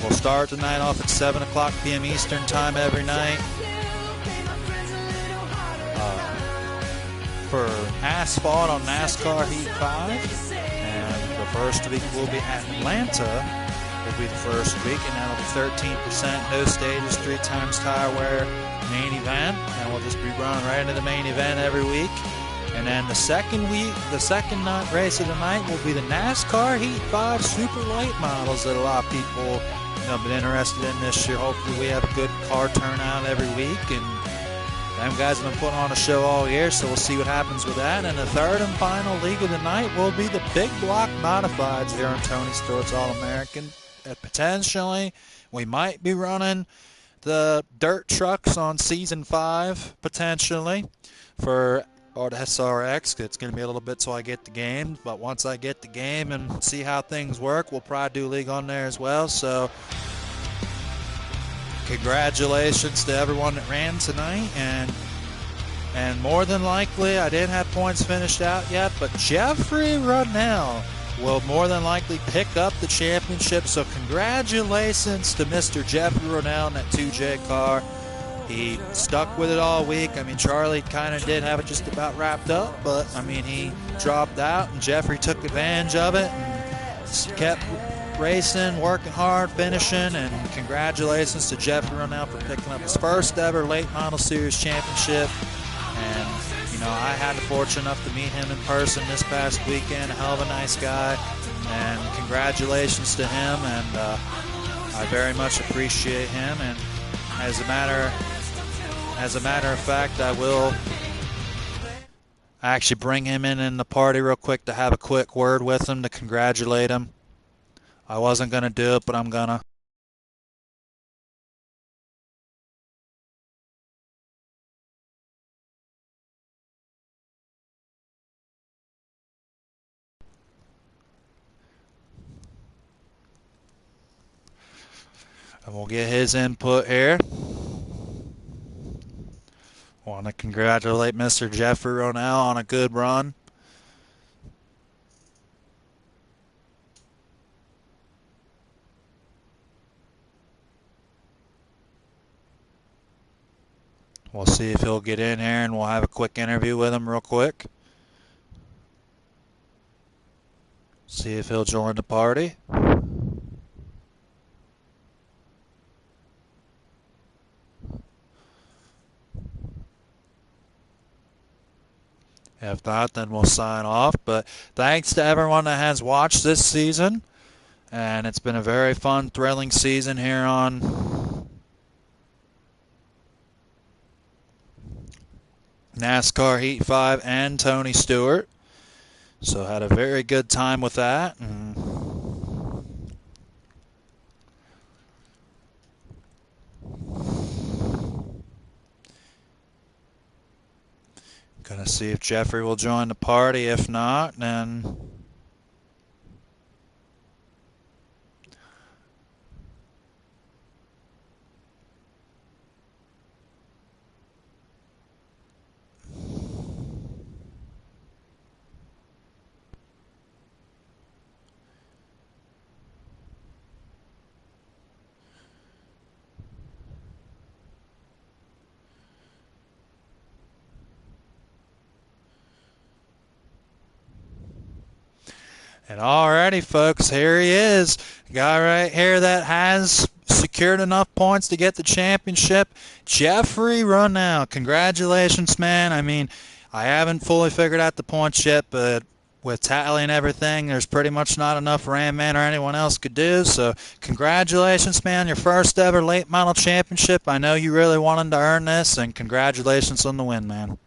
We'll start the night off at 7 o'clock p.m. Eastern time every night. For asphalt on NASCAR Heat 5, and the first week will be Atlanta. Will be the first week, and that'll be 13%, no stages, 3 times tire wear, main event, and we'll just be running right into the main event every week. And then the second night race of the night will be the NASCAR Heat 5 Super Late Models that a lot of people have been interested in this year. Hopefully we have a good car turnout every week, and them guys have been putting on a show all year, so we'll see what happens with that. And the third and final league of the night will be the Big Block Modifieds here on Tony Stewart's All-American. Potentially, we might be running the dirt trucks on Season 5, potentially, or the SRX. It's going to be a little bit till I get the game, but once I get the game and see how things work, we'll probably do league on there as well. So congratulations to everyone that ran tonight, and more than likely, I didn't have points finished out yet, but Jeffrey Runnell will more than likely pick up the championship. So congratulations to Mr. Jeffrey Runnell in that 2J car. He stuck with it all week. I mean, Charlie kind of did have it just about wrapped up, but I mean, he dropped out, and Jeffrey took advantage of it and kept racing, working hard, finishing, and congratulations to Jeffrey Runnell for picking up his first ever Late Model Series championship. And, you know, I had the fortune enough to meet him in person this past weekend. A hell of a nice guy. And congratulations to him, and I very much appreciate him. And as a matter of fact, I will actually bring him in the party real quick to have a quick word with him to congratulate him. I wasn't going to do it, but I'm going to. And we'll get his input here. Want to congratulate Mr. Jeffrey Ronell on a good run. We'll see if he'll get in here, and we'll have a quick interview with him real quick. See if he'll join the party. If not, then we'll sign off. But thanks to everyone that has watched this season. And it's been a very fun, thrilling season here on NASCAR Heat 5 and Tony Stewart. So had a very good time with that. Gonna see if Jeffrey will join the party. If not, then and alrighty, folks, here he is. Guy right here that has secured enough points to get the championship. Jeffrey Ronell. Congratulations, man. I mean, I haven't fully figured out the points yet, but with tally and everything, there's pretty much not enough Ram Man or anyone else could do. So congratulations, man. Your first ever late model championship. I know you really wanted to earn this, and congratulations on the win, man.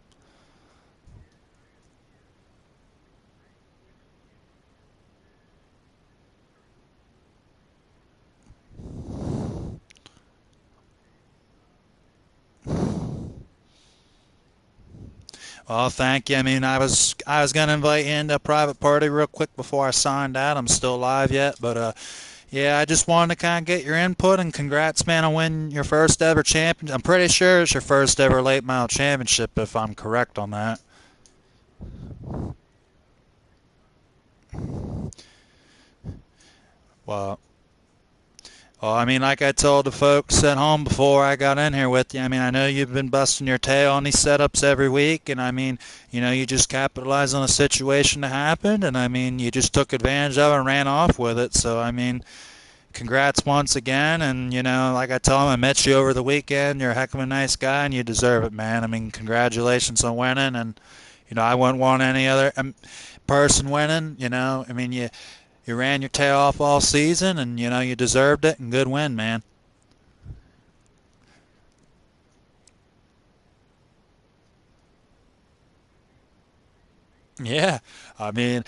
Well, thank you. I mean, I was going to invite you into a private party real quick before I signed out. I'm still live yet, but yeah, I just wanted to kind of get your input, and congrats, man, on winning your first ever championship. I'm pretty sure it's your first ever late model championship, if I'm correct on that. Well, I mean, like I told the folks at home before I got in here with you, I mean, I know you've been busting your tail on these setups every week, and I mean, you know, you just capitalized on a situation that happened, and I mean, you just took advantage of it and ran off with it. So, I mean, congrats once again, and, you know, like I told him, I met you over the weekend. You're a heck of a nice guy, and you deserve it, man. I mean, congratulations on winning, and, you know, I wouldn't want any other person winning, you know. I mean, you ran your tail off all season, and, you know, you deserved it, and good win, man. Yeah, I mean,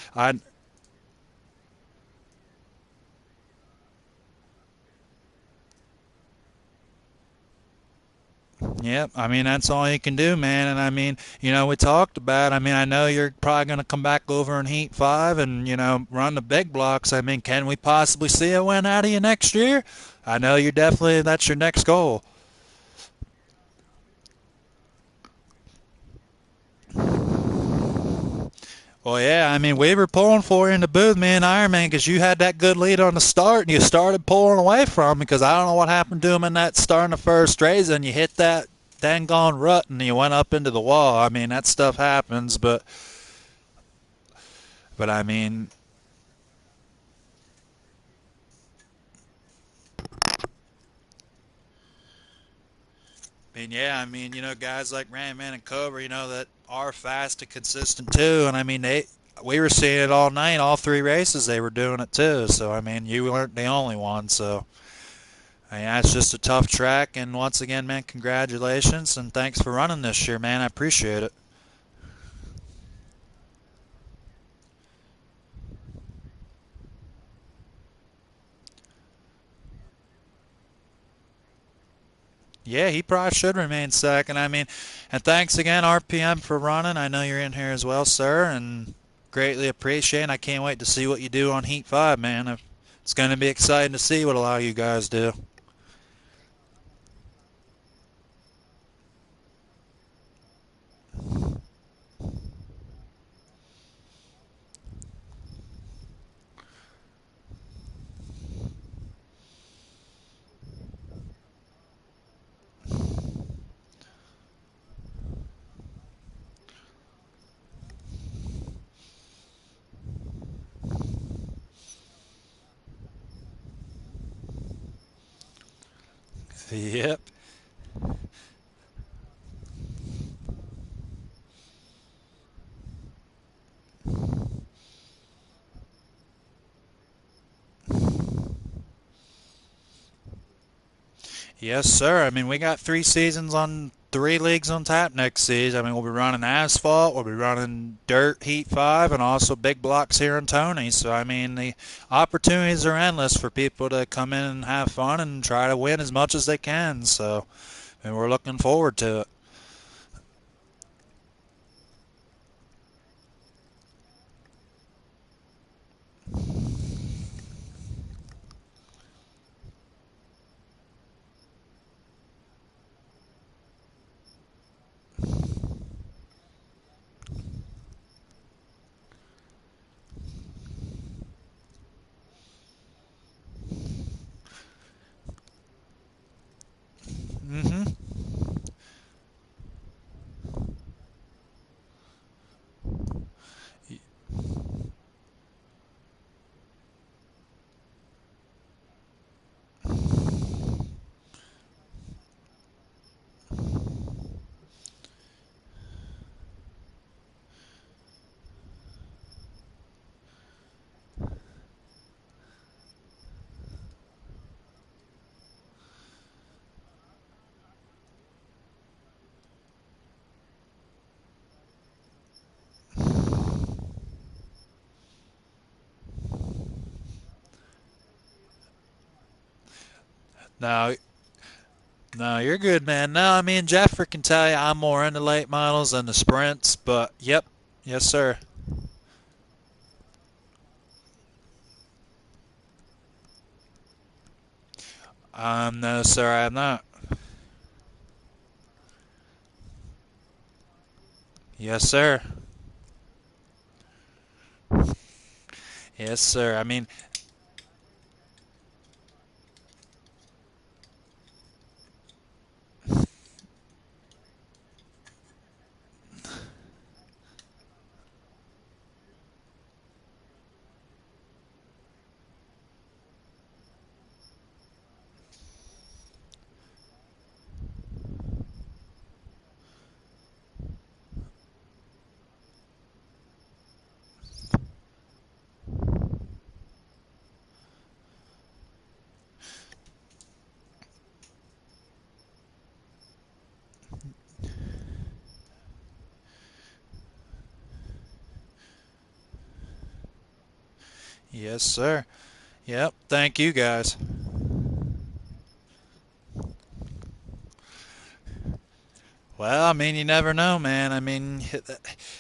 yep, I mean, that's all you can do, man. And I mean, you know, we talked about, I mean, I know you're probably going to come back over in Heat 5 and, you know, run the big blocks. I mean, can we possibly see a win out of you next year? I know you definitely, that's your next goal. Well, yeah, I mean, we were pulling for you in the booth, me and Iron Man, because you had that good lead on the start, and you started pulling away from him because I don't know what happened to him in that start in the first race, and you hit that dang gone rut, and you went up into the wall. I mean, that stuff happens, but I mean, yeah, I mean, you know, guys like Ram Man and Cobra, you know, that are fast and consistent too, and I mean, we were seeing it all night. All 3 races they were doing it too. So I mean, you weren't the only one. So I mean, that's just a tough track. And once again, man, congratulations and thanks for running this year, man. I appreciate it. Yeah, he probably should remain second. I mean, and thanks again, RPM, for running. I know you're in here as well, sir, and greatly appreciate it. I can't wait to see what you do on Heat 5, man. It's going to be exciting to see what a lot of you guys do. Yep. Yes, sir. I mean, we got 3 seasons on 3 leagues on tap next season. I mean, we'll be running asphalt, we'll be running dirt Heat 5, and also big blocks here in Tony. So, I mean, the opportunities are endless for people to come in and have fun and try to win as much as they can. So, and we're looking forward to it. Mm-hmm. No, no, you're good, man. No, I mean, Jeffrey can tell you I'm more into late models than the sprints, but yep. Yes, sir. No, sir, I'm not. Yes, sir. Yes, sir. I mean, yes, sir. Yep. Thank you, guys. Well, I mean, you never know, man. I mean,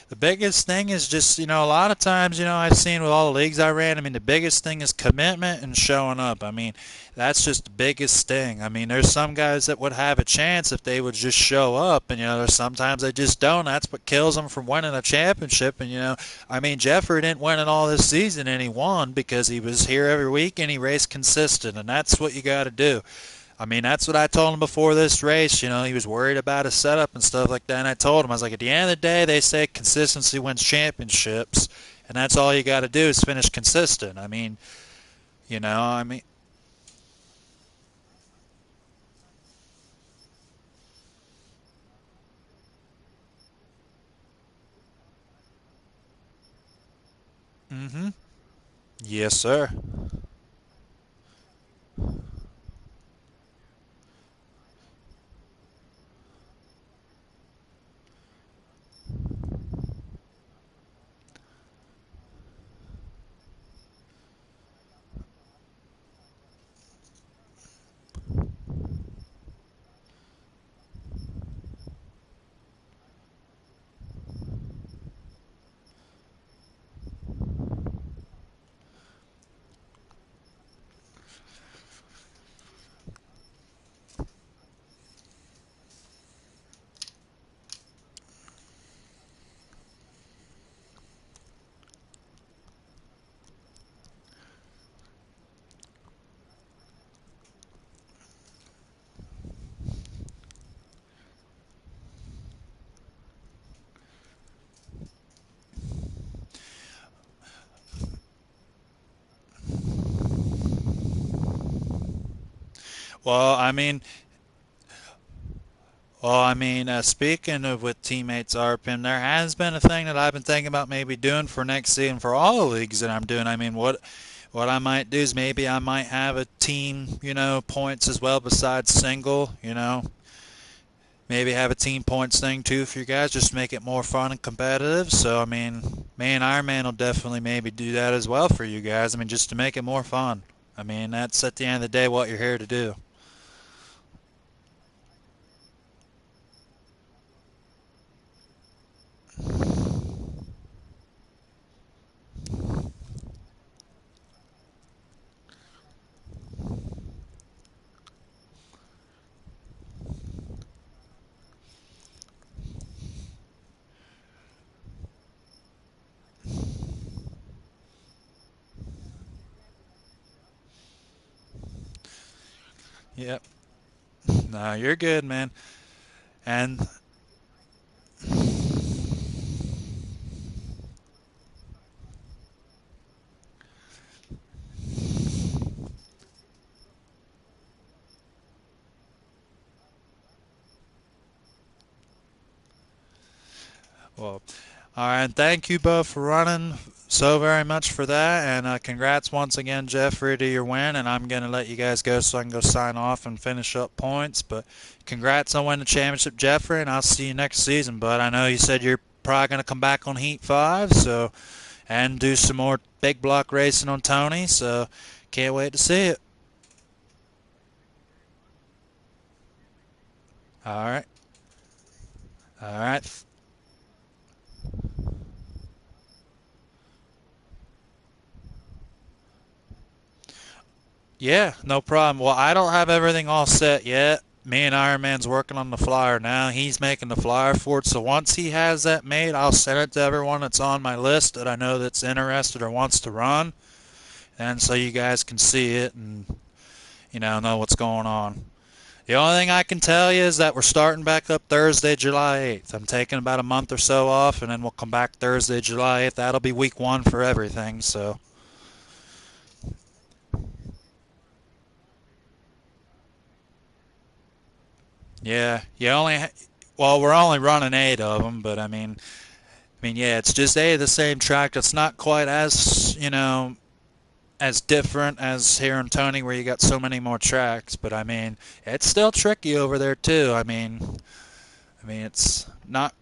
the biggest thing is just, a lot of times, I've seen with all the leagues I ran, I mean, the biggest thing is commitment and showing up. I mean, that's just the biggest thing. I mean, there's some guys that would have a chance if they would just show up, and, there's sometimes they just don't. That's what kills them from winning a championship. And, I mean, Jeffrey didn't win it all this season, and he won because he was here every week and he raced consistent, and that's what you got to do. I mean, that's what I told him before this race. He was worried about his setup and stuff like that. And I told him, I was like, at the end of the day, they say consistency wins championships. And that's all you got to do is finish consistent. I mean, I mean, Mm-hmm. Yes, sir. Well, I mean, speaking of with teammates RPM, there has been a thing that I've been thinking about maybe doing for next season for all the leagues that I'm doing. I mean, what I might do is maybe I might have a team, points as well besides single, Maybe have a team points thing too for you guys, just to make it more fun and competitive. So, I mean, me and Iron Man will definitely maybe do that as well for you guys. I mean, just to make it more fun. I mean, that's at the end of the day what you're here to do. Yep. No, you're good, man. And well, all right. Thank you both for running so very much for that, and congrats once again, Jeffrey, to your win. And I'm gonna let you guys go so I can go sign off and finish up points. But congrats on winning the championship, Jeffrey, and I'll see you next season. But I know you said you're probably gonna come back on Heat 5, so and do some more big block racing on Tony. So can't wait to see it. All right. All right. Yeah, no problem. Well, I don't have everything all set yet. Me and Iron Man's working on the flyer now. He's making the flyer for it. So once he has that made, I'll send it to everyone that's on my list that I know that's interested or wants to run. And so you guys can see it and, know what's going on. The only thing I can tell you is that we're starting back up Thursday, July 8th. I'm taking about a month or so off, and then we'll come back Thursday, July 8th. That'll be week 1 for everything, so. Yeah, well, we're only running 8 of them, but yeah, it's just the same track. It's not quite as, as different as here in Tony where you got so many more tracks, but it's still tricky over there too. It's not.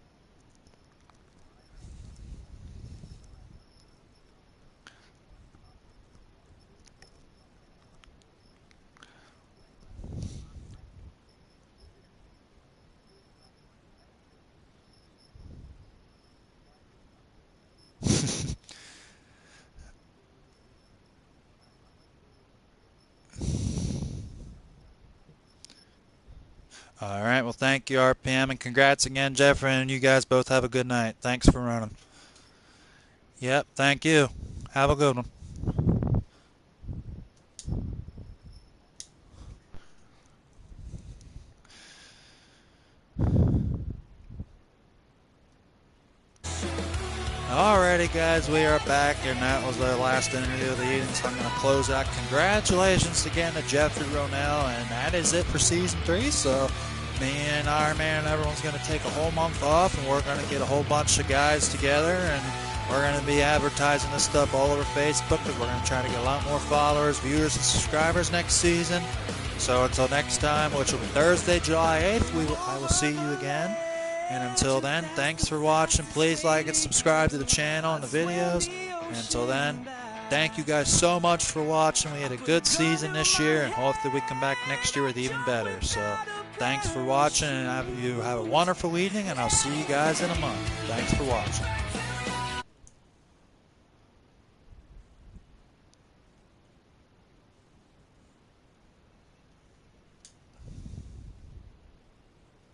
All right, well, thank you, RPM, and congrats again, Jeffrey, and you guys both have a good night. Thanks for running. Yep, thank you. Have a good one. Alrighty, guys, we are back, and that was the last interview of the evening, so I'm going to close out. Congratulations again to Jeffrey Ronell, and that is it for Season 3, so me and Iron Man and everyone's going to take a whole month off, and we're going to get a whole bunch of guys together and We're going to be advertising this stuff all over Facebook because we're going to try to get a lot more followers, viewers, and subscribers next season. So until next time, which will be Thursday, July 8th, I will see you again. And until then, thanks for watching. Please like and subscribe to the channel and the videos. And until then, thank you guys so much for watching. We had a good season this year, and hopefully we come back next year with even better. So thanks for watching, and you have a wonderful evening, and I'll see you guys in a month. Thanks for watching.